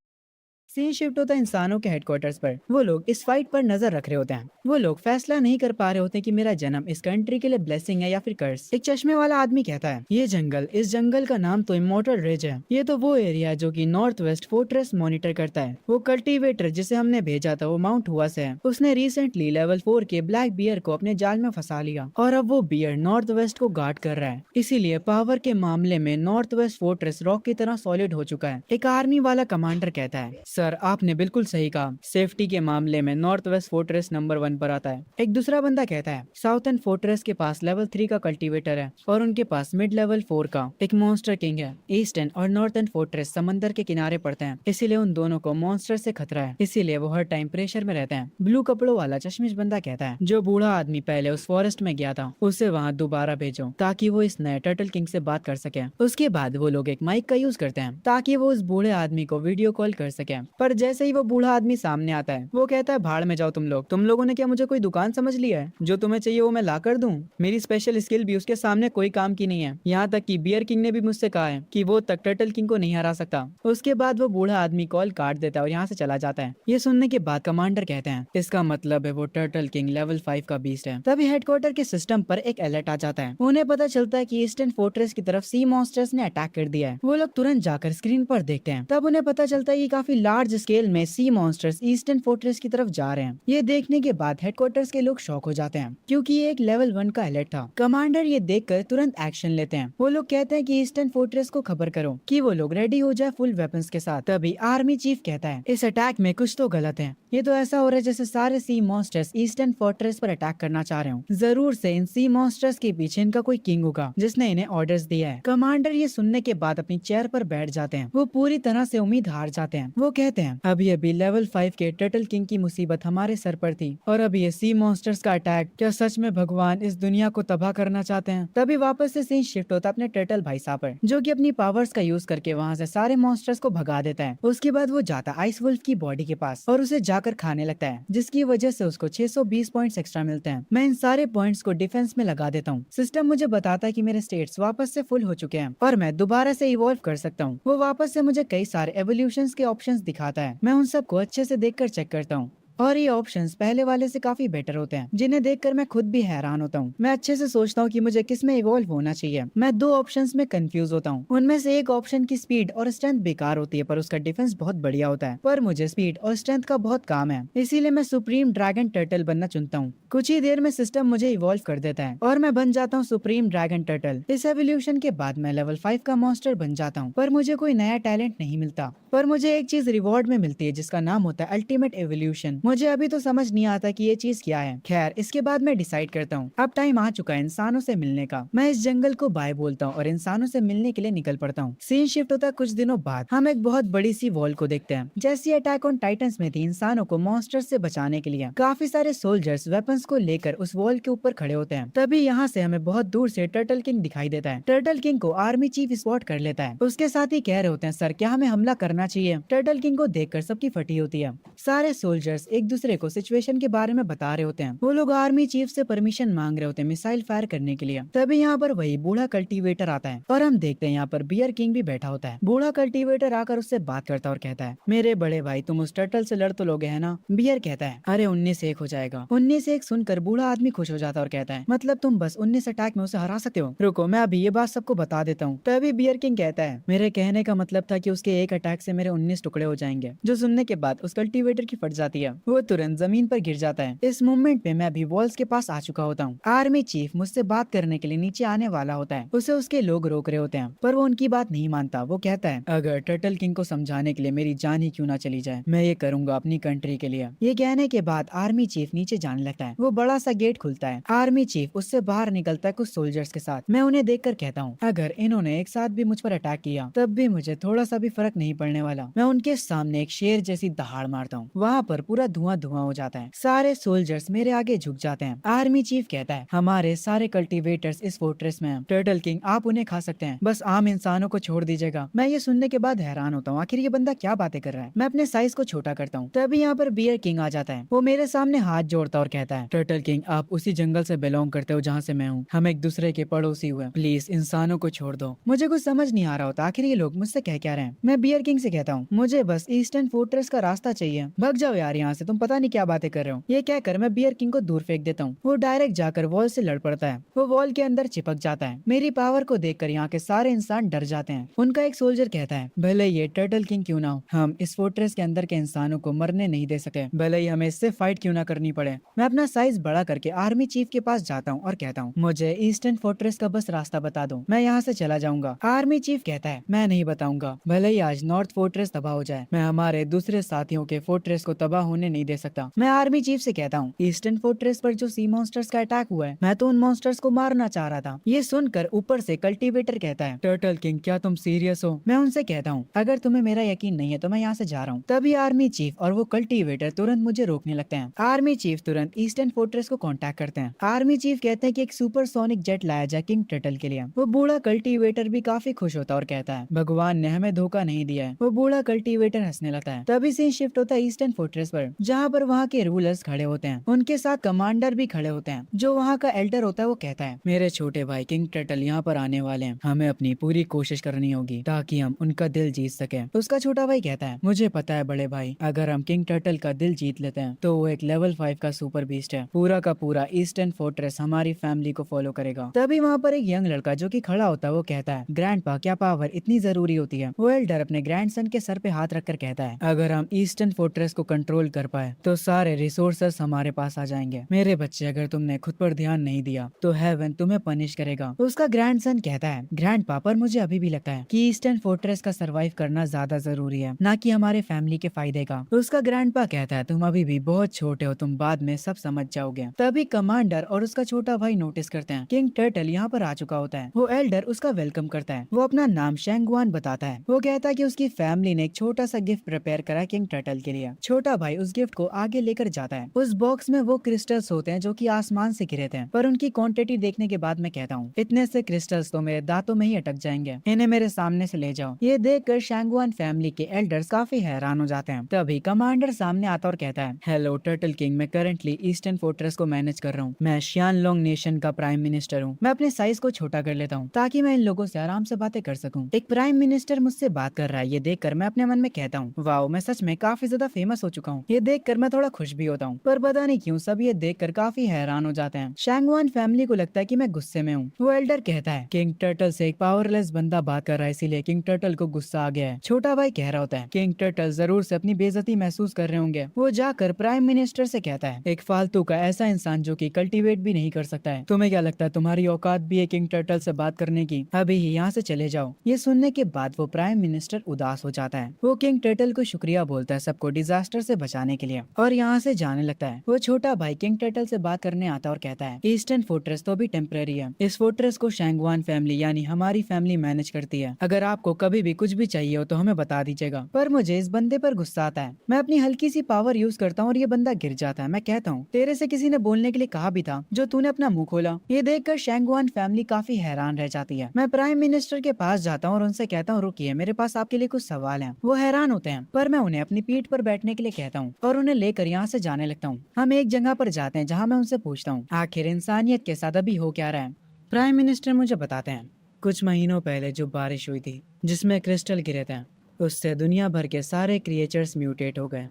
सीन शिफ्ट होता है इंसानों के हेडक्वार्टर्स पर। वो लोग इस फाइट पर नजर रख रहे होते हैं। वो लोग फैसला नहीं कर पा रहे होते कि मेरा जन्म इस कंट्री के लिए ब्लेसिंग है या फिर कर्स। एक चश्मे वाला आदमी कहता है, ये जंगल, इस जंगल का नाम तो इमोर्टल रिज है। ये तो वो एरिया है जो कि नॉर्थ वेस्ट फोर्ट्रेस मॉनिटर करता है। वो कल्टीवेटर जिसे हमने भेजा था वो माउंट हुआ से है। उसने रिसेंटली लेवल 4 के ब्लैक बियर को अपने जाल में फंसा लिया और अब वो बियर नॉर्थ वेस्ट को गार्ड कर रहा है। इसीलिए पावर के मामले में नॉर्थ वेस्ट फोर्ट्रेस रॉक की तरह सॉलिड हो चुका है। एक आर्मी वाला कमांडर कहता है, सर आपने बिल्कुल सही कहा, सेफ्टी के मामले में नॉर्थ वेस्ट फोर्ट्रेस नंबर 1 पर आता है। एक दूसरा बंदा कहता है, साउथर्न फोर्ट्रेस के पास लेवल 3 का कल्टीवेटर है और उनके पास मिड लेवल 4 का एक मॉन्स्टर किंग है। ईस्टर्न और नॉर्थर्न फोर्ट्रेस समंदर के किनारे पड़ते हैं, इसीलिए उन दोनों को मॉन्स्टर से खतरा है। इसीलिए वो हर टाइम प्रेशर में रहते हैं। ब्लू कपड़ों वाला चश्मिश बंदा कहता है, जो बूढ़ा आदमी पहले उस फॉरेस्ट में गया था उसे वहाँ दोबारा भेजो ताकि वो इस नए टर्टल किंग से बात कर सके। उसके बाद वो लोग एक माइक का यूज करते हैं ताकि वो उस बूढ़े आदमी को वीडियो कॉल कर सके। पर जैसे ही वो बूढ़ा आदमी सामने आता है वो कहता है, भाड़ में जाओ तुम लोगों ने क्या मुझे कोई दुकान समझ लिया है? जो तुम्हें चाहिए वो मैं ला कर दूं? मेरी स्पेशल स्किल भी उसके सामने कोई काम की नहीं है। यहाँ तक कि बियर किंग ने भी मुझसे कहा है कि वो तक टर्टल किंग को नहीं हरा सकता। उसके बाद वो बूढ़ा आदमी कॉल काट देता है और यहाँ से चला जाता है। ये सुनने के बाद कमांडर कहते हैं, इसका मतलब है वो टर्टल किंग लेवल 5 का बीस्ट है। तभी हेडक्वार्टर के सिस्टम पर एक अलर्ट आ जाता है। उन्हें पता चलता है कि ईस्टर्न फोर्ट्रेस की तरफ सी मॉन्स्टर्स ने अटैक कर दिया है। वो लोग तुरंत जाकर स्क्रीन पर देखते हैं। तब उन्हें पता चलता है कि काफी लार्ज स्केल में सी मॉन्स्टर्स ईस्टर्न फोर्ट्रेस की तरफ जा रहे हैं। ये देखने के बाद हेडक्वार्टर्स के लोग शॉक हो जाते हैं क्योंकि ये एक लेवल 1 का अलर्ट था। कमांडर ये देखकर तुरंत एक्शन लेते हैं। वो लोग कहते हैं कि ईस्टर्न फोर्ट्रेस को खबर करो कि वो लोग रेडी हो जाए फुल वेपन्स के साथ। तभी आर्मी चीफ कहता है, इस अटैक में कुछ तो गलत है। ये तो ऐसा हो रहा है जैसे सारे सी मॉन्स्टर्स ईस्टर्न फोर्ट्रेस पर अटैक करना चाह रहे हो। जरूर से इन सी मॉन्स्टर्स के पीछे इनका कोई किंग होगा जिसने इन्हें ऑर्डर्स दिया है। कमांडर ये सुनने के बाद अपनी चेयर पर बैठ जाते हैं। वो पूरी तरह से उम्मीद हार जाते हैं। वो कहते हैं, अभी अभी लेवल 5 के टर्टल किंग की मुसीबत हमारे सर पर थी और अभी ये सी मॉन्स्टर्स का अटैक, क्या सच में भगवान इस दुनिया को तबाह करना चाहते हैं? तभी वापस से सीन शिफ्ट होता है अपने टर्टल भाई साहब पर, जो कि अपनी पावर्स का यूज करके वहाँ से सारे मॉन्स्टर्स को भगा देता है। उसके बाद वो जाता है आइस वुल्फ की बॉडी के पास और उसे जाकर खाने लगता है, जिसकी वजह से उसको 620 पॉइंट्स एक्स्ट्रा मिलते हैं। मैं इन सारे पॉइंट्स को डिफेंस में लगा देता हूँ। सिस्टम मुझे बताता है कि मेरे स्टेट्स वापस से फुल हो चुके हैं और मैं दोबारा से इवॉल्व कर सकता हूँ। वो वापस से मुझे कई सारे एवोल्यूशंस के ऑप्शंस दिखाता है। मैं उन सबको अच्छे से देखकर चेक करता हूँ और ये ऑप्शंस पहले वाले से काफी बेटर होते हैं, जिन्हें देखकर मैं खुद भी हैरान होता हूँ। मैं अच्छे से सोचता हूँ कि मुझे किस में इवॉल्व होना चाहिए। मैं दो ऑप्शंस में कंफ्यूज होता हूँ। उनमें से एक ऑप्शन की स्पीड और स्ट्रेंथ बेकार होती है पर उसका डिफेंस बहुत बढ़िया होता है। पर मुझे स्पीड और स्ट्रेंथ का बहुत काम है, इसीलिए मैं सुप्रीम ड्रैगन टर्टल बनना चुनता हूँ। कुछ ही देर में सिस्टम मुझे इवॉल्व कर देता है और मैं बन जाता हूँ सुप्रीम ड्रैगन टर्टल। इस एवोल्यूशन के बाद मैं लेवल 5 का मॉन्स्टर बन जाता हूँ, पर मुझे कोई नया टैलेंट नहीं मिलता। पर मुझे एक चीज रिवॉर्ड में मिलती है जिसका नाम होता है अल्टीमेट एवोल्यूशन। मुझे अभी तो समझ नहीं आता कि ये चीज क्या है। खैर, इसके बाद मैं डिसाइड करता हूँ अब टाइम आ चुका है इंसानों से मिलने का। मैं इस जंगल को बाय बोलता हूँ और इंसानों से मिलने के लिए निकल पड़ता हूँ। सीन शिफ्ट होता है कुछ दिनों बाद। हम एक बहुत बड़ी सी वॉल को देखते हैं। जैसी अटैक ऑन टाइटंस में थी इंसानों को मॉन्स्टर से बचाने के लिए काफी सारे सोल्जर्स वेपन्स को लेकर उस वॉल के ऊपर खड़े होते हैं। तभी यहाँ से हमें बहुत दूर से टर्टल किंग दिखाई देता है। टर्टल किंग को आर्मी चीफ स्पॉट कर लेता है। उसके साथ ही कह रहे होते हैं, सर क्या हमें हमला करना चाहिए? टर्टल किंग को देखकर सबकी फटी होती है। सारे सोल्जर्स एक दूसरे को सिचुएशन के बारे में बता रहे होते हैं। वो लोग आर्मी चीफ से परमिशन मांग रहे होते हैं मिसाइल फायर करने के लिए। तभी यहाँ पर वही बूढ़ा कल्टीवेटर आता है और हम देखते हैं यहाँ पर बियर किंग भी बैठा होता है। बूढ़ा कल्टीवेटर आकर उससे बात करता है और कहता है, मेरे बड़े भाई तुम उस टर्टल से लड़ तो लोगे है ना? बियर कहता है, अरे 19-1 हो जाएगा। 19-1 सुनकर बूढ़ा आदमी खुश हो जाता है और कहता है, मतलब तुम बस 19 अटैक में उसे हरा सकते हो? रुको मैं अभी ये बात सबको बता देता हूँ। तभी बियर किंग कहता है, मेरे कहने का मतलब था कि उसके एक अटैक से मेरे 19 टुकड़े हो जाएंगे। जो सुनने के बाद उस कल्टीवेटर की फट जाती है। वो तुरंत जमीन पर गिर जाता है। इस मूवमेंट में मैं भी वॉल्स के पास आ चुका होता हूँ। आर्मी चीफ मुझसे बात करने के लिए नीचे आने वाला होता है। उसे उसके लोग रोक रहे होते हैं पर वो उनकी बात नहीं मानता। वो कहता है, अगर टर्टल किंग को समझाने के लिए मेरी जान ही क्यों ना चली जाए, मैं ये करूंगा अपनी कंट्री के लिए। ये कहने के बाद आर्मी चीफ नीचे जाने लगता है। वो बड़ा सा गेट खुलता है। आर्मी चीफ उससे बाहर निकलता है कुछ सोल्जर्स के साथ। मैं उन्हें देखकर कहता हूँ, अगर इन्होंने एक साथ भी मुझ पर अटैक किया तब भी मुझे थोड़ा सा भी फर्क नहीं पड़ने वाला। मैं उनके सामने एक शेर जैसी दहाड़ मारता हूँ। वहाँ पर पूरा धुआं धुआं हो जाता है। सारे सोल्जर्स मेरे आगे झुक जाते हैं। आर्मी चीफ कहता है हमारे सारे कल्टीवेटर्स इस फोर्ट्रेस में हैं। टर्टल किंग आप उन्हें खा सकते हैं, बस आम इंसानों को छोड़ दीजिएगा। मैं ये सुनने के बाद हैरान होता हूँ, आखिर ये बंदा क्या बातें कर रहा है। मैं अपने साइज को छोटा करता हूँ। तभी यहाँ पर बियर किंग आ जाता है। वो मेरे सामने हाथ जोड़ता और कहता है टर्टल किंग आप उसी जंगल से बिलोंग करते हो जहाँ से मैं हूँ। हम एक दूसरे के पड़ोसी हुए, प्लीज इंसानों को छोड़ दो। मुझे कुछ समझ नहीं आ रहा होता आखिर ये लोग मुझसे कह क्या रहे हैं। मैं बियर किंग से कहता हूँ मुझे बस ईस्टर्न फोर्ट्रेस का रास्ता चाहिए, भग जाओ यार यहाँ से, तुम पता नहीं क्या बातें कर रहे हो। ये कहकर मैं बियर किंग को दूर फेंक देता हूँ। वो डायरेक्ट जाकर वॉल से लड़ पड़ता है। वो वॉल के अंदर चिपक जाता है। मेरी पावर को देखकर यहाँ के सारे इंसान डर जाते हैं। उनका एक सोल्जर कहता है भले ये टर्टल किंग क्यों ना हो, हम इस फोर्ट्रेस के अंदर के इंसानों को मरने नहीं दे सके, भले ही हमें इससे फाइट क्यों ना करनी पड़े। मैं अपना साइज बड़ा करके आर्मी चीफ के पास जाता हूँ और कहता हूँ मुझे ईस्टर्न फोर्ट्रेस का बस रास्ता बता दो, मैं यहाँ से चला जाऊंगा। आर्मी चीफ कहता है मैं नहीं बताऊंगा, भले ही आज नॉर्थ फोर्ट्रेस तबाह हो जाए, मैं हमारे दूसरे साथियों के फोर्ट्रेस को तबाह होने नहीं दे सकता। मैं आर्मी चीफ से कहता हूँ ईस्टर्न फोर्ट्रेस पर जो सी मॉन्स्टर्स का अटैक हुआ है, मैं तो उन मॉन्स्टर्स को मारना चाह रहा था। ये सुनकर ऊपर से कल्टीवेटर कहता है टर्टल किंग क्या तुम सीरियस हो। मैं उनसे कहता हूँ अगर तुम्हें मेरा यकीन नहीं है तो मैं यहाँ से जा रहा हूँ। तभी आर्मी चीफ और वो कल्टीवेटर तुरंत मुझे रोकने लगते हैं। आर्मी चीफ तुरंत ईस्टर्न फोर्ट्रेस को कांटेक्ट करते हैं। आर्मी चीफ कहते हैं कि एक सुपरसोनिक जेट लाया जाए किंग टर्टल के लिए। वो बूढ़ा कल्टीवेटर भी काफी खुश होता और कहता है भगवान ने हमें धोखा नहीं दिया है। वो बूढ़ा कल्टीवेटर हंसने लगता है। तभी से शिफ्ट होता है ईस्टर्न फोर्ट्रेस पर, जहाँ पर वहाँ के रूलर्स खड़े होते हैं। उनके साथ कमांडर भी खड़े होते हैं। जो वहाँ का एल्डर होता है वो कहता है मेरे छोटे भाई किंग टर्टल यहाँ पर आने वाले हैं, हमें अपनी पूरी कोशिश करनी होगी ताकि हम उनका दिल जीत सके। उसका छोटा भाई कहता है मुझे पता है बड़े भाई, अगर हम किंग टर्टल का दिल जीत लेते हैं तो वो एक लेवल 5 का सुपर बीस्ट है, पूरा का पूरा ईस्टर्न फोर्ट्रेस हमारी फैमिली को फॉलो करेगा। तभी वहाँ पर एक यंग लड़का जो कि खड़ा होता है वो कहता है ग्रैंडपा क्या पावर इतनी जरूरी होती है। वो एल्डर अपने ग्रैंडसन के सर पे हाथ रखकर कहता है अगर हम ईस्टर्न फोर्ट्रेस को कंट्रोल कर पाए तो सारे रिसोर्सेस हमारे पास आ जाएंगे। मेरे बच्चे अगर तुमने खुद पर ध्यान नहीं दिया तो हेवन तुम्हें पनिश करेगा। उसका ग्रैंडसन कहता है ग्रैंडपा पर मुझे अभी भी लगता है कि ईस्टर्न फोर्ट्रेस का सरवाइव करना ज्यादा जरूरी है, ना कि हमारे फैमिली के फायदे का। उसका ग्रैंडपा कहता है तुम अभी भी बहुत छोटे हो, तुम बाद में सब समझ जाओगे। तभी कमांडर और उसका छोटा भाई नोटिस करते हैं किंग टर्टल यहाँ पर आ चुका होता है। वो एल्डर उसका वेलकम करता है। वो अपना नाम शेंगवान बताता है। वो कहता है कि उसकी फैमिली ने एक छोटा सा गिफ्ट प्रिपेयर करा किंग टर्टल के लिए। छोटा भाई उस गिफ्ट को आगे लेकर जाता है। उस बॉक्स में वो क्रिस्टल्स होते हैं जो कि आसमान से गिरे थे, पर उनकी क्वांटिटी देखने के बाद मैं कहता हूँ इतने से क्रिस्टल्स तो मेरे दांतों में ही अटक जाएंगे, इन्हें मेरे सामने से ले जाओ। ये देखकर शेंगवान फैमिली के एल्डर्स काफी हैरान हो जाते हैं। तभी कमांडर सामने आता और कहता है हेलो टर्टल किंग, मैं करंटली ईस्टर्न फोर्ट्रेस को मैनेज कर रहा हूँ। मैं शियानलोंग नेशन का प्राइम मिनिस्टर हूँ। मैं अपने साइज को छोटा कर लेता हूँ ताकि मैं इन लोगों से आराम से बातें कर सकूं। एक प्राइम मिनिस्टर मुझसे बात कर रहा है, ये देखकर मैं अपने मन में कहता हूँ वाओ, मैं सच में काफी ज्यादा फेमस हो चुका हूँ। ये देखकर मैं थोड़ा खुश भी होता हूँ, पर पता नहीं क्यों सब ये देखकर काफी हैरान हो जाते हैं। शैंगवान फैमिली को लगता है कि मैं गुस्से में हूँ। वो एल्डर कहता है किंग टर्टल से एक पावरलेस बंदा बात कर रहा है, इसीलिए किंग टर्टल को गुस्सा आ गया है। छोटा भाई कह रहा होता है किंग टर्टल जरूर से अपनी बेइज्जती महसूस कर रहे होंगे। वो जाकर प्राइम मिनिस्टर से कहता है एक फालतू का ऐसा इंसान जो कि कल्टीवेट भी नहीं कर सकता है, तुम्हें क्या लगता है तुम्हारी औकात भी है किंग टर्टल से बात करने की? अभी ही यहाँ से चले जाओ। ये सुनने के बाद वो प्राइम मिनिस्टर उदास हो जाता है। वो किंग टर्टल को शुक्रिया बोलता है सबको डिजास्टर से बचाने के लिए और यहाँ से जाने लगता है। वो छोटा भाई किंग टर्टल से बात करने आता और कहता है ईस्टर्न फोर्ट्रेस तो अभी टेम्परेरी है, इस फोर्ट्रेस को शैंगवान फैमिली यानी हमारी फैमिली मैनेज करती है। अगर आपको कभी भी कुछ भी चाहिए हो तो हमें बता दीजिएगा। पर मुझे इस बंदे पर गुस्सा आता है। मैं अपनी हल्की सी पावर यूज करता हूँ और ये बंदा गिर जाता है। मैं कहता हूँ तेरे से किसी ने बोलने के लिए कहा भी था जो तूने अपना मुंह खोला। ये देखकर शैंगवान फैमिली काफी हैरान रह जाती है। मैं प्राइम मिनिस्टर के पास जाता हूँ और उनसे कहता हूँ रुकिए, मेरे पास आपके लिए कुछ सवाल हैं। वो हैरान होते हैं, पर मैं उन्हें अपनी पीठ पर बैठने के लिए कहता हूँ और उन्हें लेकर यहाँ से जाने लगता हूँ। हम एक जगह पर जाते हैं जहाँ मैं उनसे पूछता हूँ आखिर इंसानियत के साथ अभी हो क्या रहा है। प्राइम मिनिस्टर मुझे बताते हैं कुछ महीनों पहले जो बारिश हुई थी जिसमें क्रिस्टल गिरे थे, उससे दुनिया भर के सारे क्रिएचर्स म्यूटेट हो गए।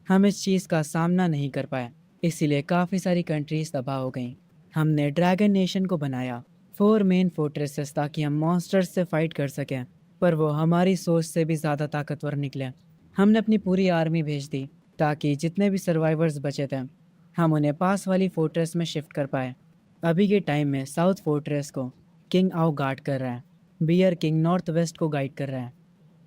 हम इस चीज का सामना नहीं कर पाए, इसीलिए काफी सारी कंट्रीज तबाह हो गईं। हमने ड्रैगन नेशन को बनाया, 4 मेन फोर्ट्रेसेस, ताकि हम मॉन्स्टर्स से फाइट कर सकें, पर वो हमारी सोच से भी ज़्यादा ताकतवर निकले। हमने अपनी पूरी आर्मी भेज दी ताकि जितने भी सर्वाइवर्स बचे थे हम उन्हें पास वाली फोर्ट्रेस में शिफ्ट कर पाए। अभी के टाइम में साउथ फोर्ट्रेस को किंग आओ गार्ड कर रहा है, बियर किंग नॉर्थ वेस्ट को गाइड कर रहा है।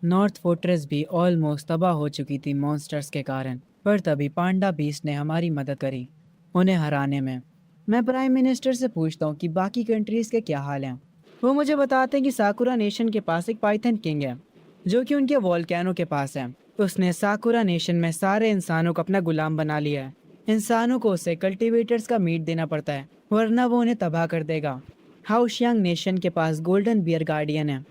नॉर्थ फोर्ट्रेस भी ऑलमोस्ट तबाह हो चुकी थी मॉन्स्टर्स के कारण, पर तभी पांडा बीस्ट ने हमारी मदद करी उन्हें हराने में। मैं प्राइम मिनिस्टर से पूछता हूँ कि बाकी कंट्रीज़ के क्या हाल हैं। वो मुझे बताते हैं कि साकुरा नेशन के पास एक पाइथन किंग है जो कि उनके वॉल्केनो के पास है। उसने साकुरा नेशन में सारे इंसानों को अपना गुलाम बना लिया है। इंसानों को उसे कल्टीवेटर्स का मीट देना पड़ता है, वरना वो उन्हें तबाह कर देगा। हाउशियांग नेशन के पास गोल्डन बियर गार्डियन है।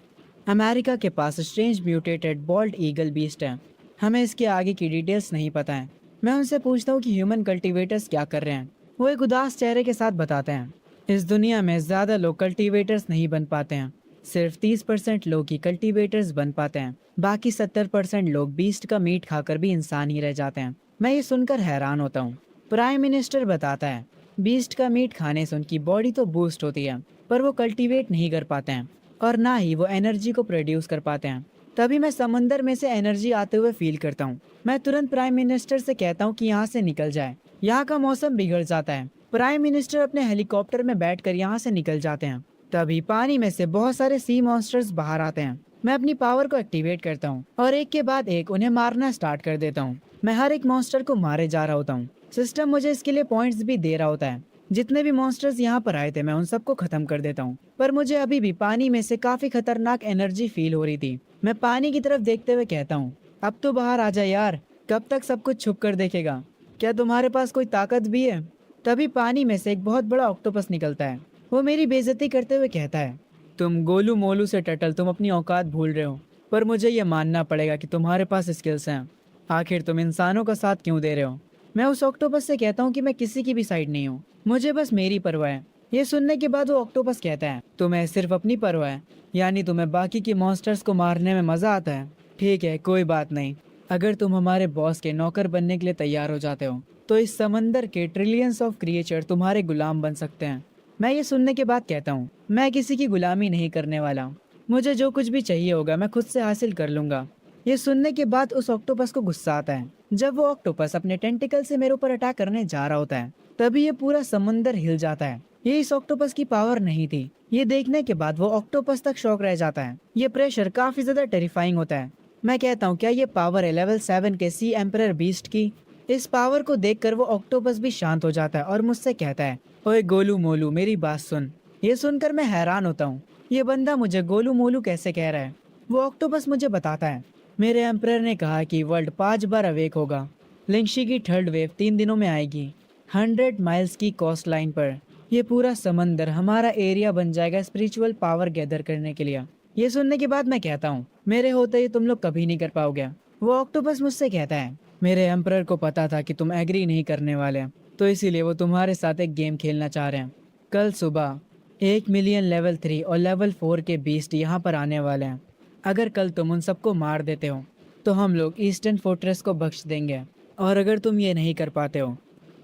अमेरिका के पास strange mutated bald eagle beast है। हमें इसके आगे की डिटेल्स नहीं पता है। मैं उनसे पूछता हूँ कि ह्यूमन कल्टीवेटर्स क्या कर रहे हैं। वो एक उदास चेहरे के साथ बताते हैं, इस दुनिया में ज़्यादा लोग कल्टीवेटर्स नहीं बन पाते हैं। सिर्फ 30% लोग ही कल्टीवेटर्स बन पाते हैं। बाकी 70% लोग बीस्ट का मीट खाकर भी इंसान ही रह जाते हैं। मैं ये सुनकर हैरान होता हूँ। प्राइम मिनिस्टर बताता है, बीस्ट का मीट खाने से उनकी बॉडी तो बूस्ट होती है, पर वो कल्टीवेट नहीं कर पाते हैं और ना ही वो एनर्जी को प्रोड्यूस कर पाते हैं। तभी मैं समंदर में से एनर्जी आते हुए फील करता हूँ। मैं तुरंत प्राइम मिनिस्टर से कहता हूँ कि यहाँ से निकल जाए, यहाँ का मौसम बिगड़ जाता है। प्राइम मिनिस्टर अपने हेलीकॉप्टर में बैठकर यहाँ से निकल जाते हैं। तभी पानी में से बहुत सारे सी मॉन्स्टर्स बाहर आते हैं। मैं अपनी पावर को एक्टिवेट करता हूँ और एक के बाद एक उन्हें मारना स्टार्ट कर देता हूँ। मैं हर एक मॉन्स्टर को मारे जा रहा होता हूँ। सिस्टम मुझे इसके लिए पॉइंट्स भी दे रहा होता है। जितने भी मॉन्स्टर्स यहाँ पर आए थे मैं उन सबको खत्म कर देता हूँ, पर मुझे अभी भी पानी में से काफी खतरनाक एनर्जी फील हो रही थी। मैं पानी की तरफ देखते हुए कहता हूँ, अब तो बाहर आ जा यार, कब तक सब कुछ छुप कर देखेगा? क्या तुम्हारे पास कोई ताकत भी है? तभी पानी में से एक बहुत बड़ा ऑक्टोपस निकलता है। वो मेरी बेइज्जती करते हुए कहता है, तुम गोलू मोलू से टटल, तुम अपनी औकात भूल रहे हो, पर मुझे ये मानना पड़ेगा कि तुम्हारे पास स्किल्स हैं। आखिर तुम इंसानों का साथ क्यों दे रहे हो? मैं उस ऑक्टोपस से कहता हूँ कि मैं किसी की भी साइड नहीं हूँ, मुझे बस मेरी परवाह है। ये सुनने के बाद वो ऑक्टोपस कहता है, तुम्हें सिर्फ अपनी परवाह है, यानी तुम्हें बाकी के मॉन्स्टर्स को मारने में मजा आता है। ठीक है, कोई बात नहीं। अगर तुम हमारे बॉस के नौकर बनने के लिए तैयार हो जाते हो तो इस समंदर के ट्रिलियंस ऑफ क्रिएचर तुम्हारे गुलाम बन सकते हैं। मैं ये सुनने के बाद कहता हूँ, मैं किसी की गुलामी नहीं करने वाला। मुझे जो कुछ भी चाहिए होगा मैं खुद से हासिल कर लूंगा। ये सुनने के बाद उस ऑक्टोपस को गुस्सा आता है। जब वो ऑक्टोपस अपने टेंटिकल से मेरे ऊपर अटैक करने जा रहा होता है, तभी ये पूरा समंदर हिल जाता है। ये इस ऑक्टोपस की पावर नहीं थी। ये देखने के बाद वो ऑक्टोपस तक शॉक रह जाता है। ये प्रेशर काफी ज्यादा टेरिफाइंग होता है। मैं कहता हूँ, क्या ये पावर है लेवल 7 के सी एम्परर बीस्ट की? इस पावर को देखकर वो ऑक्टोपस भी शांत हो जाता है और मुझसे कहता है, ओए गोलू मोलू, मेरी बात सुन। ये सुनकर मैं हैरान होता हूँ, ये बंदा मुझे गोलू मोलू कैसे कह रहा है? वो ऑक्टोपस मुझे बताता है, मेरे एम्परर ने कहा कि वर्ल्ड 5 बार अवेक होगा। लिंगशी की थर्ड वेव 3 दिनों में आएगी। 100 माइल्स की कोस्ट लाइन पर ये पूरा समंदर हमारा एरिया बन जाएगा स्पिरिचुअल पावर गैदर करने के लिए। ये सुनने के बाद मैं कहता हूँ, मेरे होते ही तुम लोग कभी नहीं कर पाओगे। वो ऑक्टोपस मुझसे कहता है, मेरे एम्परर को पता था कि तुम एग्री नहीं करने वाले, तो इसीलिए वो तुम्हारे साथ एक गेम खेलना चाह रहे हैं। कल सुबह 1 मिलियन लेवल 3 और लेवल 4 के बीस्ट यहाँ पर आने वाले हैं। अगर कल तुम उन सबको मार देते हो तो हम लोग ईस्टर्न फोर्ट्रेस को बख्श देंगे, और अगर तुम ये नहीं कर पाते हो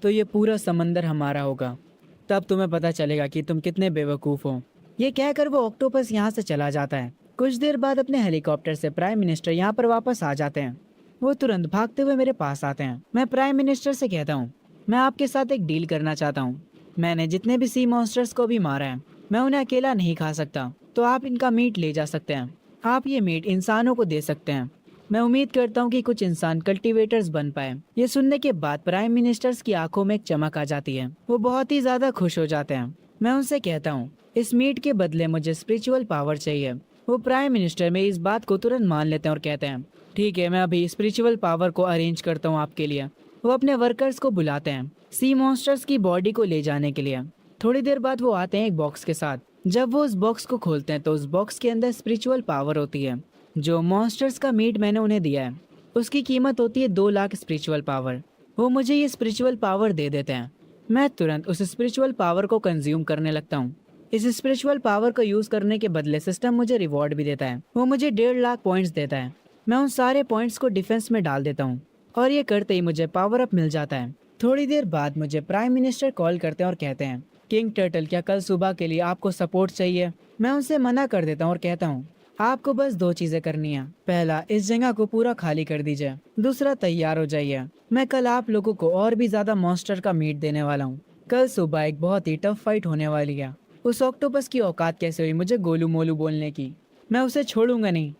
तो ये पूरा समंदर हमारा होगा। तब तुम्हें पता चलेगा कि तुम कितने बेवकूफ़ हो। ये कहकर वो ऑक्टोपस यहाँ से चला जाता है। कुछ देर बाद अपने हेलीकॉप्टर से प्राइम मिनिस्टर यहाँ पर वापस आ जाते हैं। वो तुरंत भागते हुए मेरे पास आते हैं। मैं प्राइम मिनिस्टर से कहता हूँ, मैं आपके साथ एक डील करना चाहता हूँ। मैंने जितने भी सी मॉन्स्टर्स को भी मारा है, मैं उन्हें अकेला नहीं खा सकता, तो आप इनका मीट ले जा सकते हैं। आप ये मीट इंसानों को दे सकते हैं। मैं उम्मीद करता हूँ कि कुछ इंसान कल्टीवेटर्स बन पाए। ये सुनने के बाद प्राइम मिनिस्टर्स की आंखों में एक चमक आ जाती है। वो बहुत ही ज्यादा खुश हो जाते हैं। मैं उनसे कहता हूँ, इस मीट के बदले मुझे स्पिरिचुअल पावर चाहिए। वो प्राइम मिनिस्टर में इस बात को तुरंत मान लेते हैं और कहते हैं, ठीक है, मैं अभी स्पिरिचुअल पावर को अरेंज करता हूँ आपके लिए। वो अपने वर्कर्स को बुलाते हैं सी मॉन्स्टर्स की बॉडी को ले जाने के लिए। थोड़ी देर बाद वो आते हैं एक बॉक्स के साथ। जब वो उस बॉक्स को खोलते हैं तो उस बॉक्स के अंदर स्पिरिचुअल पावर होती है। जो मॉन्स्टर्स का मीट मैंने उन्हें दिया है उसकी कीमत होती है 2 लाख स्पिरिचुअल पावर। वो मुझे ये स्पिरिचुअल पावर दे देते हैं। मैं तुरंत उस स्पिरिचुअल पावर को कंज्यूम करने लगता हूँ। इस स्पिरिचुअल पावर को यूज करने के बदले सिस्टम मुझे रिवॉर्ड भी देता है। वो मुझे 1.5 लाख पॉइंट्स देता है। मैं उन सारे पॉइंट्स को डिफेंस में डाल देता हूँ और ये करते ही मुझे पावर अप मिल जाता है। थोड़ी देर बाद मुझे प्राइम मिनिस्टर कॉल करते हैं और कहते हैं, किंग टर्टल, क्या कल सुबह के लिए आपको सपोर्ट चाहिए? मैं उनसे मना कर देता हूँ और कहता हूँ, आपको बस 2 चीजें करनी है। पहला, इस जगह को पूरा खाली कर दीजिए। दूसरा, तैयार हो जाइए। मैं कल आप लोगों को और भी ज्यादा मॉन्स्टर का मीट देने वाला हूँ। कल सुबह एक बहुत ही टफ फाइट होने वाली है। उस ऑक्टोपस की औकात कैसे हुई मुझे गोलू मोलू बोलने की? मैं उसे छोड़ूंगा नहीं।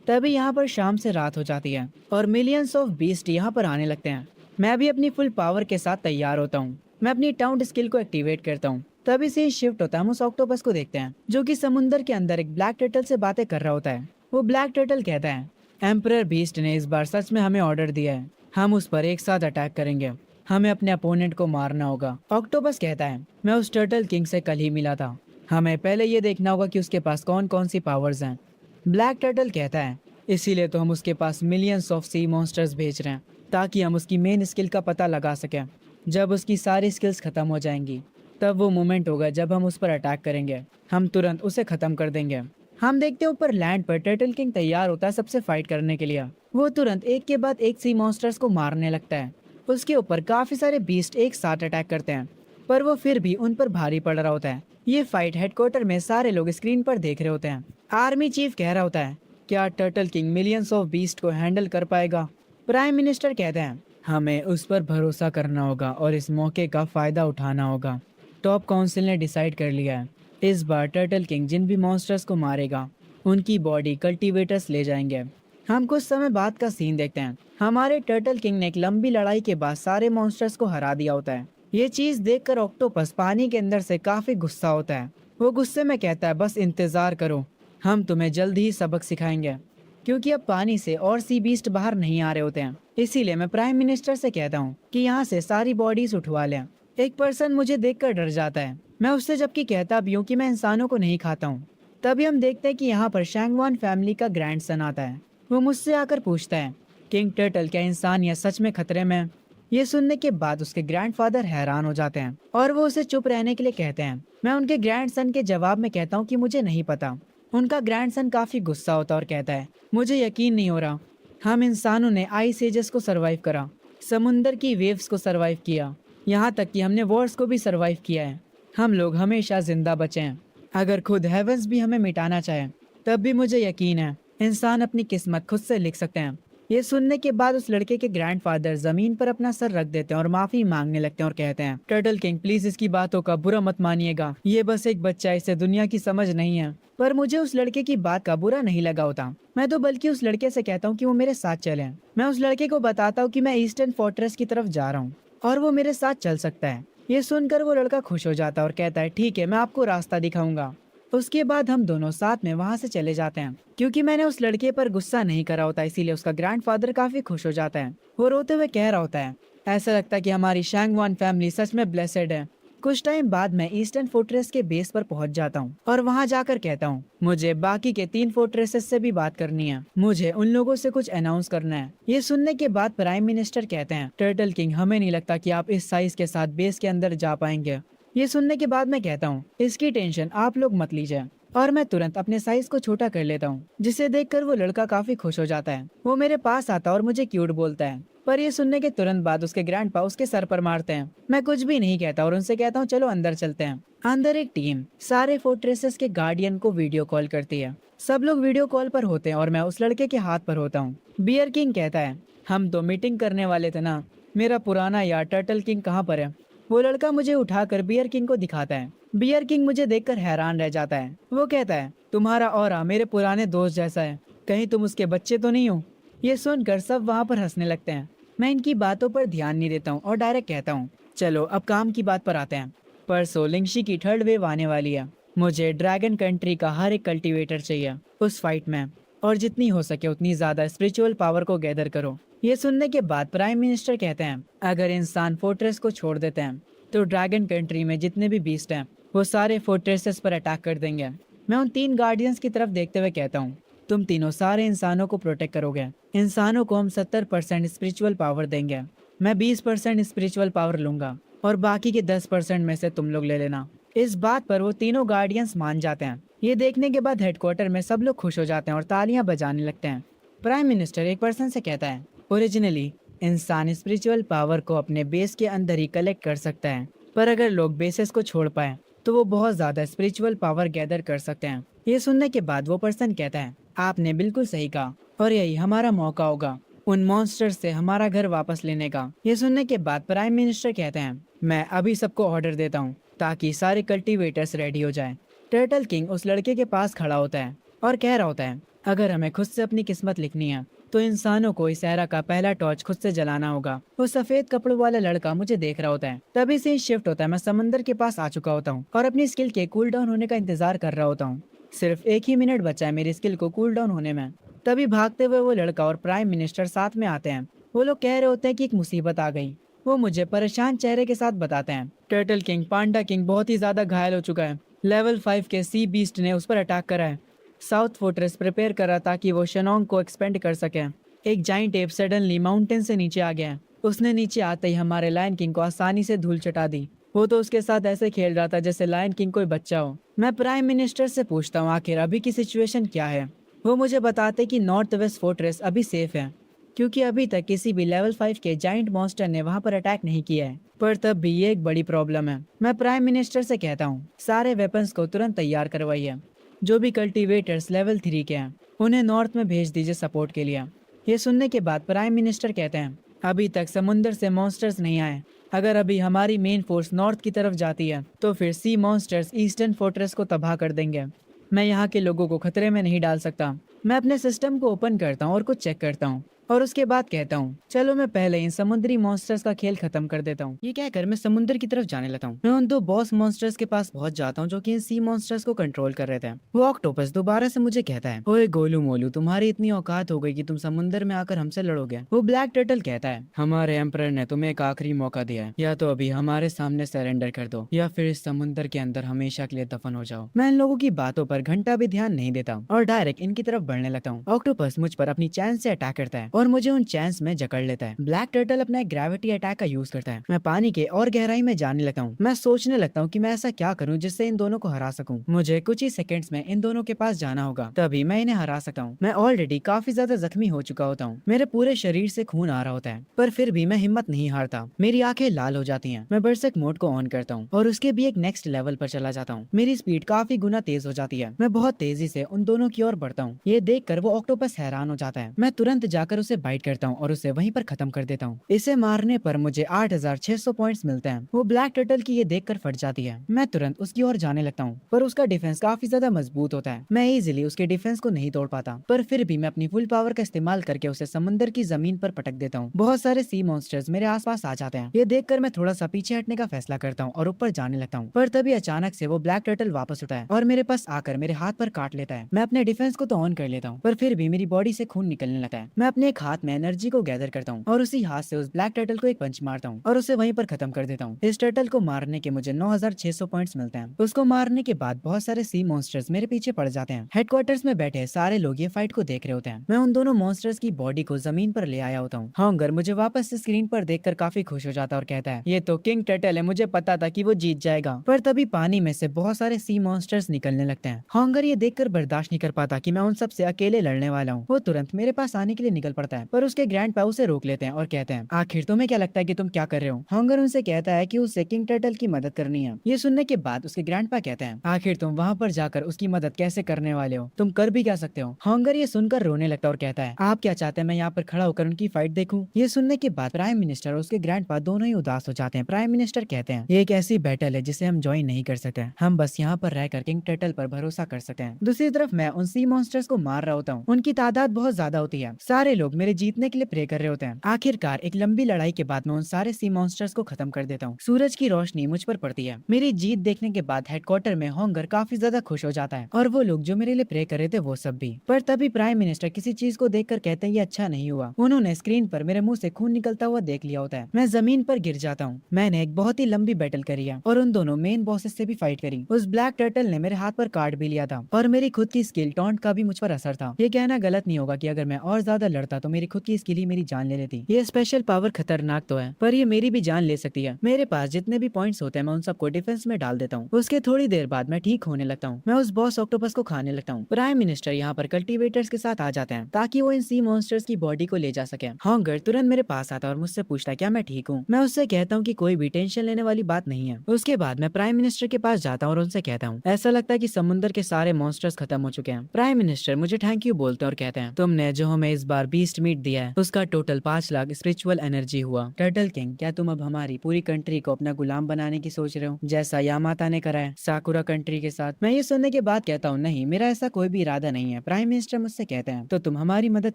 तभी यहाँ पर शाम से रात हो जाती है और मिलियंस ऑफ बीस्ट यहाँ पर आने लगते हैं। मैं भी अपनी फुल पावर के साथ तैयार होता हूँ। मैं अपनी टाउन स्किल को एक्टिवेट करता हूँ। तभी से ही शिफ्ट होता है। हम उस ऑक्टोपस को देखते हैं जो कि समुद्र के अंदर एक ब्लैक टर्टल से बातें कर रहा होता है। वो ब्लैक टर्टल कहता है, एम्परर बीस्ट ने इस बार सच में हमें ऑर्डर दिया है। हम उस पर एक साथ अटैक करेंगे। हमें अपने अपोनेंट को मारना होगा। ऑक्टोपस कहता है, मैं उस टर्टल किंग से कल ही मिला था। हमें पहले ये देखना होगा कि उसके पास कौन कौन सी पावर्स हैं। ब्लैक टर्टल कहता है, इसीलिए तो हम उसके पास मिलियंस ऑफ सी मॉन्स्टर्स भेज रहे हैं, ताकि हम उसकी मेन स्किल का पता लगा सकें। जब उसकी सारी स्किल्स खत्म हो जाएंगी, तब वो मोमेंट होगा जब हम उस पर अटैक करेंगे। हम तुरंत उसे खत्म कर देंगे। हम देखते हैं ऊपर लैंड पर टर्टल किंग तैयार होता है सबसे फाइट करने के लिए। वो तुरंत एक के बाद एक सी मॉन्स्टर्स को मारने लगता है। उसके ऊपर काफी सारे बीस्ट एक साथ अटैक करते हैं, पर वो फिर भी उन पर भारी पड़ रहा होता है। ये फाइट हेडक्वार्टर में सारे लोग स्क्रीन पर देख रहे होते हैं। आर्मी चीफ कह रहा होता है, क्या turtle king millions of beast को हैंडल कर पाएगा? प्राइम मिनिस्टर कहते हैं, हमें उस पर भरोसा करना होगा और इस मौके का फायदा उठाना होगा। टॉप काउंसिल ने डिसाइड कर लिया है, इस बार टर्टल किंग जिन भी मॉन्स्टर्स को मारेगा, उनकी बॉडी कल्टीवेटर्स ले जाएंगे। हम कुछ समय बाद का सीन देखते हैं। हमारे टर्टल किंग ने एक लंबी लड़ाई के बाद सारे मॉन्स्टर्स को हरा दिया होता है। ये चीज देखकर ऑक्टोपस पानी के अंदर से काफी गुस्सा होता है। वो गुस्से में कहता है, बस इंतजार करो, हम तुम्हें जल्द ही सबक सिखाएंगे। क्योंकि अब पानी से और सी बीस्ट बाहर नहीं आ रहे होते हैं, इसीलिए मैं प्राइम मिनिस्टर से कहता हूँ कि यहाँ से सारी बॉडीज उठवा लें। एक पर्सन मुझे देखकर डर जाता है। मैं उससे जबकि कहता भी हूँ कि मैं इंसानों को नहीं खाता हूँ। तभी हम देखते हैं कि यहाँ पर शैंगवान फैमिली का ग्रैंडसन आता है। वो मुझसे आकर पूछता है, किंग टर्टल, क्या इंसान यह सच में खतरे में है? ये सुनने के बाद उसके ग्रैंडफादर हैरान हो जाते हैं और वो उसे चुप रहने के लिए कहते हैं। मैं उनके ग्रैंडसन के जवाब में कहता हूँ कि मुझे नहीं पता। उनका ग्रैंडसन काफी गुस्सा होता और कहता है, मुझे यकीन नहीं हो रहा, हम इंसानों ने आइस एजेस को सरवाइव करा, समुंदर की वेव्स को सरवाइव किया, यहाँ तक कि हमने वॉर्स को भी सरवाइव किया है। हम लोग हमेशा जिंदा बचे हैं। अगर खुद हेवंस भी हमें मिटाना चाहे, तब भी मुझे यकीन है इंसान अपनी किस्मत खुद से लिख सकते हैं। ये सुनने के बाद उस लड़के के ग्रैंडफादर जमीन पर अपना सर रख देते हैं और माफी मांगने लगते हैं और कहते हैं, टर्टल किंग प्लीज इसकी बातों का बुरा मत मानिएगा, ये बस एक बच्चा है, इसे दुनिया की समझ नहीं है। पर मुझे उस लड़के की बात का बुरा नहीं लगा होता। मैं तो बल्कि उस लड़के से कहता हूँ कि वो मेरे साथ चले। मैं उस लड़के को बताता हूँ कि मैं ईस्टर्न फोर्ट्रेस की तरफ जा रहा हूँ और वो मेरे साथ चल सकता है। ये सुनकर वो लड़का खुश हो जाता है और कहता है, ठीक है, मैं आपको रास्ता दिखाऊंगा। उसके बाद हम दोनों साथ में वहाँ से चले जाते हैं। क्योंकि मैंने उस लड़के पर गुस्सा नहीं करा होता, इसीलिए उसका ग्रैंडफादर काफी खुश हो जाता है। वो रोते हुए कह रहा होता है, ऐसा लगता है कि हमारी शैंगवान फैमिली सच में ब्लेसेड है। कुछ टाइम बाद मैं ईस्टर्न फोर्ट्रेस के बेस पर पहुंच जाता हूं और वहां जाकर कहता हूं, मुझे बाकी के 3 फोर्ट्रेसेस से भी बात करनी है, मुझे उन लोगों से कुछ अनाउंस करना है। ये सुनने के बाद प्राइम मिनिस्टर कहते हैं, टर्टल किंग, हमें नहीं लगता कि आप इस साइज के साथ बेस के अंदर जा पाएंगे। ये सुनने के बाद मैं कहता हूँ, इसकी टेंशन आप लोग मत लीजिए, और मैं तुरंत अपने साइज को छोटा कर लेता हूँ, जिसे देखकर वो लड़का काफी खुश हो जाता है। वो मेरे पास आता और मुझे क्यूट बोलता है। पर ये सुनने के तुरंत बाद उसके ग्रैंडपा उसके सर पर मारते हैं। मैं कुछ भी नहीं कहता और उनसे कहता हूँ, चलो अंदर चलते हैं। अंदर एक टीम सारे फोर्ट्रेसेस के गार्डियन को वीडियो कॉल करती है। सब लोग वीडियो कॉल पर होते हैं और मैं उस लड़के के हाथ पर होता हूँ। बियर किंग कहता है, हम तो मीटिंग करने वाले थे ना, मेरा पुराना यार टर्टल किंग कहाँ पर है? वो लड़का मुझे उठाकर बियर किंग को दिखाता है। बियर किंग मुझे देखकर हैरान रह जाता है। वो कहता है, तुम्हारा ऑरा मेरे पुराने दोस्त जैसा है, कहीं तुम उसके बच्चे तो नहीं हो? ये सुनकर सब वहाँ पर हंसने लगते हैं। मैं इनकी बातों पर ध्यान नहीं देता हूँ और डायरेक्ट कहता हूँ, चलो अब काम की बात पर आते हैं। परसों लिंगशी की 3rd वेव आने वाली है। मुझे ड्रैगन कंट्री का हर एक कल्टीवेटर चाहिए उस फाइट में, और जितनी हो सके उतनी ज्यादा स्पिरिचुअल पावर को गैदर करो। ये सुनने के बाद प्राइम मिनिस्टर कहते हैं, अगर इंसान फोर्ट्रेस को छोड़ देते हैं तो ड्रैगन कंट्री में जितने भी बीस्ट हैं वो सारे फोर्ट्रेसेस पर अटैक कर देंगे। मैं उन 3 गार्डियंस की तरफ देखते हुए कहता हूँ, तुम तीनों सारे इंसानों को प्रोटेक्ट करोगे। इंसानों को हम 70% स्पिरिचुअल पावर देंगे। मैं 20% स्पिरिचुअल पावर लूंगा और बाकी के 10% में से तुम लोग ले लेना। इस बात पर वो तीनों गार्डियंस मान जाते हैं। ये देखने के बाद हेडक्वार्टर में सब लोग खुश हो जाते हैं और तालियां बजाने लगते हैं। प्राइम मिनिस्टर एक पर्सन से कहता है, ओरिजिनली इंसान स्पिरिचुअल पावर को अपने बेस के अंदर ही कलेक्ट कर सकता है, पर अगर लोग बेसेस को छोड़ पाए तो वो बहुत ज्यादा स्पिरिचुअल पावर गैदर कर सकते हैं। ये सुनने के बाद वो पर्सन कहता है, आपने बिल्कुल सही कहा और यही हमारा मौका होगा उन मॉन्स्टर से हमारा घर वापस लेने का। ये सुनने के बाद प्राइम मिनिस्टर कहते हैं, मैं अभी सबको ऑर्डर देता हूँ ताकि सारे कल्टीवेटर्स रेडी हो जाएं। टर्टल किंग उस लड़के के पास खड़ा होता है और कह रहा होता है, अगर हमें खुद से अपनी किस्मत लिखनी है तो इंसानों को इस एरा का पहला टॉर्च खुद से जलाना होगा। वो सफेद कपड़ों वाला लड़का मुझे देख रहा होता है। तभी से शिफ्ट होता है, मैं समंदर के पास आ चुका होता हूँ और अपनी स्किल के कूल डाउन होने का इंतजार कर रहा होता हूँ। सिर्फ 1 ही मिनट बचा है मेरी स्किल को कूल डाउन होने में। तभी भागते हुए वो लड़का और प्राइम मिनिस्टर साथ में आते हैं। वो लोग कह रहे होते हैं कि एक मुसीबत आ गई। वो मुझे परेशान चेहरे के साथ बताते हैं टर्टल किंग पांडा किंग बहुत ही ज्यादा घायल हो चुका है। लेवल 5 के सी बीस्ट ने उस पर अटैक करा है। साउथ फोर्ट्रेस प्रिपेयर करा ताकि वो शेनोंग को एक्सपेंड कर सके। एक जाइंट एप सडनली माउंटेन से नीचे आ गया है। उसने नीचे आते ही हमारे लायन किंग को आसानी से धूल चटा दी। वो तो उसके साथ ऐसे खेल रहा था जैसे लायन किंग कोई बच्चा हो। मैं प्राइम मिनिस्टर से पूछता हूँ आखिर अभी की सिचुएशन क्या है। वो मुझे बताते कि नॉर्थ वेस्ट फोर्ट्रेस अभी सेफ है, क्योंकि अभी तक किसी भी लेवल 5 के जाइंट मॉन्स्टर ने वहां पर अटैक नहीं किया है। पर तब भी ये एक बड़ी प्रॉब्लम है। मैं प्राइम मिनिस्टर से कहता हूँ सारे वेपन्स को तुरंत तैयार करवाइए। जो भी कल्टीवेटर्स लेवल 3 के हैं उन्हें नॉर्थ में भेज दीजिए सपोर्ट के लिए। ये सुनने के बाद प्राइम मिनिस्टर कहते हैं अभी तक समुंदर से मॉन्स्टर्स नहीं आए। अगर अभी हमारी मेन फोर्स नॉर्थ की तरफ जाती है तो फिर सी मॉन्स्टर्स ईस्टर्न फोर्ट्रेस को तबाह कर देंगे। मैं यहाँ के लोगों को खतरे में नहीं डाल सकता। मैं अपने सिस्टम को ओपन करता हूँ और कुछ चेक करता हूँ और उसके बाद कहता हूँ चलो मैं पहले इन समुद्री मॉन्स्टर्स का खेल खत्म कर देता हूँ। ये कहकर मैं समुद्र की तरफ जाने लगता हूँ। मैं उन 2 बॉस मॉन्स्टर्स के पास पहुंच जाता हूँ जो कि इन सी मॉन्स्टर्स को कंट्रोल कर रहे थे। वो ऑक्टोपस दोबारा से मुझे कहता है ओए गोलू मोलू तुम्हारी इतनी औकात हो गई कि तुम समुद्र में आकर हमसे लड़ोगे। वो ब्लैक टर्टल कहता है हमारे एम्परर ने तुम्हें एक आखिरी मौका दिया है, या तो अभी हमारे सामने सरेंडर कर दो या फिर इस समुद्र के अंदर हमेशा के लिए दफन हो जाओ। मैं इन लोगों की बातों पर घंटा भी ध्यान नहीं देता और डायरेक्ट इनकी तरफ बढ़ने लगता हूँ। ऑक्टोपस मुझ पर अपनी चैन से अटैक करता है और मुझे उन चैन्स में जकड़ लेता है। ब्लैक टर्टल अपना ग्रेविटी अटैक का यूज करता है। मैं पानी के और गहराई में जाने लगता हूँ। मैं सोचने लगता हूँ कि मैं ऐसा क्या करूँ जिससे इन दोनों को हरा सकूं। मुझे कुछ ही सेकंड्स में इन दोनों के पास जाना होगा, तभी मैं इन्हें हरा सकता हूँ। मैं ऑलरेडी काफी ज्यादा जख्मी हो चुका होता हूँ। मेरे पूरे शरीर से खून आ रहा होता है, पर फिर भी मैं हिम्मत नहीं हारता। मेरी आंखें लाल हो जाती हैं। मैं बरसक मोड को ऑन करता हूँ और उसके भी एक नेक्स्ट लेवल पर चला जाता हूँ। मेरी स्पीड काफी गुना तेज हो जाती है। मैं बहुत तेजी से उन दोनों की ओर बढ़ता हूँ। ये देखकर वो ऑक्टोपस हैरान हो जाता है। मैं तुरंत जाकर उसे बाइट करता हूँ और उसे वहीं पर खत्म कर देता हूँ। इसे मारने पर मुझे 8600 पॉइंट्स मिलते हैं। वो ब्लैक टर्टल की ये देखकर फट जाती है। मैं तुरंत उसकी ओर जाने लगता हूँ, पर उसका डिफेंस काफी ज्यादा मजबूत होता है। मैं इजीली उसके डिफेंस को नहीं तोड़ पाता, पर फिर भी मैं अपनी फुल पावर का इस्तेमाल करके उसे समंदर की जमीन पर पटक देता हूँ। बहुत सारे सी मॉन्स्टर्स मेरे आसपास आ जाते हैं। ये देखकर मैं थोड़ा सा पीछे हटने का फैसला करता हूँ और ऊपर जाने लगता हूँ, पर तभी अचानक से वो ब्लैक टर्टल वापस उठा है और मेरे पास आकर मेरे हाथ पर काट लेता है। मैं अपने डिफेंस को तो ऑन कर लेता हूँ, पर फिर भी मेरी बॉडी से खून निकलने लगता है। मैं अपने एक हाथ में एनर्जी को गैदर करता हूँ और उसी हाथ से उस ब्लैक टर्टल को एक पंच मारता हूँ और उसे वहीं पर खत्म कर देता हूँ। इस टर्टल को मारने के मुझे 9600 पॉइंट्स मिलते हैं। उसको मारने के बाद बहुत सारे सी मॉन्स्टर्स मेरे पीछे पड़ जाते हैं। हेडक्वार्टर्स में बैठे सारे लोग ये फाइट को देख रहे होते हैं। मैं उन दोनों मॉन्स्टर्स की बॉडी को जमीन पर ले आया होता हूँ। हॉन्गर मुझे वापस से स्क्रीन पर देखकर काफी खुश हो जाता है और कहता है ये तो किंग टर्टल है, मुझे पता था कि वो जीत जाएगा। पर तभी पानी में से बहुत सारे सी मॉन्स्टर्स निकलने लगते हैं। हॉन्गर ये देखकर बर्दाश्त नहीं कर पाता कि मैं उन सब से अकेले लड़ने वाला हूँ। वो तुरंत मेरे पास आने के लिए निकल पड़ता है, पर उसके ग्रैंडपा उसे रोक लेते हैं और कहते हैं आखिर तुम्हें क्या लगता है कि तुम क्या कर रहे हो। हॉन्गर उनसे कहता है कि उसे किंग टर्टल की मदद करनी है। ये सुनने के बाद उसके ग्रैंडपा कहते हैं आखिर तुम वहाँ पर जाकर उसकी मदद कैसे करने वाले हो, तुम कर भी क्या सकते हो। हॉन्गर ये सुनकर रोने लगता है और कहता है आप क्या चाहते हैं मैं यहाँ पर खड़ा होकर उनकी फाइट देखूं। ये सुनने के बाद प्राइम मिनिस्टर और उसके ग्रैंडपा दोनों ही उदास हो जाते हैं। प्राइम मिनिस्टर कहते हैं ये एक ऐसी बैटल है जिसे हम ज्वाइन नहीं कर सकते, हम बस यहाँ पर रहकर किंग टर्टल पर भरोसा कर सकते हैं। दूसरी तरफ मैं उन सी मॉन्स्टर्स को मार रहा होता हूँ। उनकी तादाद बहुत ज्यादा होती है। सारे लोग मेरे जीतने के लिए प्रे कर रहे होते हैं। आखिरकार एक लंबी लड़ाई के बाद मैं उन सारे सी मॉन्स्टर्स को खत्म कर देता हूँ। सूरज की रोशनी मुझ पर पड़ती है। मेरी जीत देखने के बाद हेडक्वार्टर में हॉन्गर काफी ज्यादा खुश हो जाता है और वो लोग जो मेरे लिए प्रे कर रहे थे वो सब भी। पर तभी प्राइम मिनिस्टर किसी चीज को देखकर कहते हैं ये अच्छा नहीं हुआ। उन्होंने स्क्रीन पर मेरे मुंह से खून निकलता हुआ देख लिया होता है। मैं जमीन पर गिर जाता हूँ। मैंने एक बहुत ही लंबी बैटल करी है और उन दोनों मेन बॉसेस से भी फाइट करी। उस ब्लैक टर्टल ने मेरे हाथ पर काट भी लिया था और मेरी खुद की स्किल टॉन्ट का भी मुझ पर असर था। ये कहना गलत नहीं होगा कि अगर मैं और ज्यादा लड़ता तो मेरी खुद की स्किल ही मेरी जान ले लेती। ये स्पेशल पावर खतरनाक तो है, पर ये मेरी भी जान ले सकती है। मेरे पास जितने भी पॉइंट्स होते हैं मैं उन सबको डिफेंस में डाल देता हूँ। उसके थोड़ी देर बाद मैं ठीक होने लगता हूँ। मैं उस बॉस ऑक्टोपस को खाने लगता हूँ। प्राइम मिनिस्टर यहाँ पर कल्टीवेटर्स के साथ आ जाते हैं ताकि वो इन सी मॉन्स्टर्स की बॉडी को ले जा सके। हॉन्गर तुरंत मेरे पास आता है और मुझसे पूछता है क्या मैं ठीक हूँ। मैं उससे कहता हूँ कि कोई भी टेंशन लेने वाली बात नहीं है। उसके बाद मैं प्राइम मिनिस्टर के पास जाता हूँ और उनसे कहता हूँ ऐसा लगता है कि समुद्र के सारे मॉन्स्टर्स खत्म हो चुके हैं। प्राइम मिनिस्टर मुझे थैंक यू बोलते हैं और कहते हैं तुमने जो हमें इस बार 20 बीस्ट मीट दिया है उसका टोटल 5 लाख स्पिरिचुअल एनर्जी हुआ। टर्टल किंग, क्या तुम अब हमारी पूरी कंट्री को अपना गुलाम बनाने की सोच रहे हो, जैसा यामाता ने करा है साकुरा कंट्री के साथ? मैं ये सुनने के बाद कहता हूँ, नहीं, मेरा ऐसा कोई भी इरादा नहीं है। प्राइम मिनिस्टर मुझसे कहते हैं, तो तुम हमारी मदद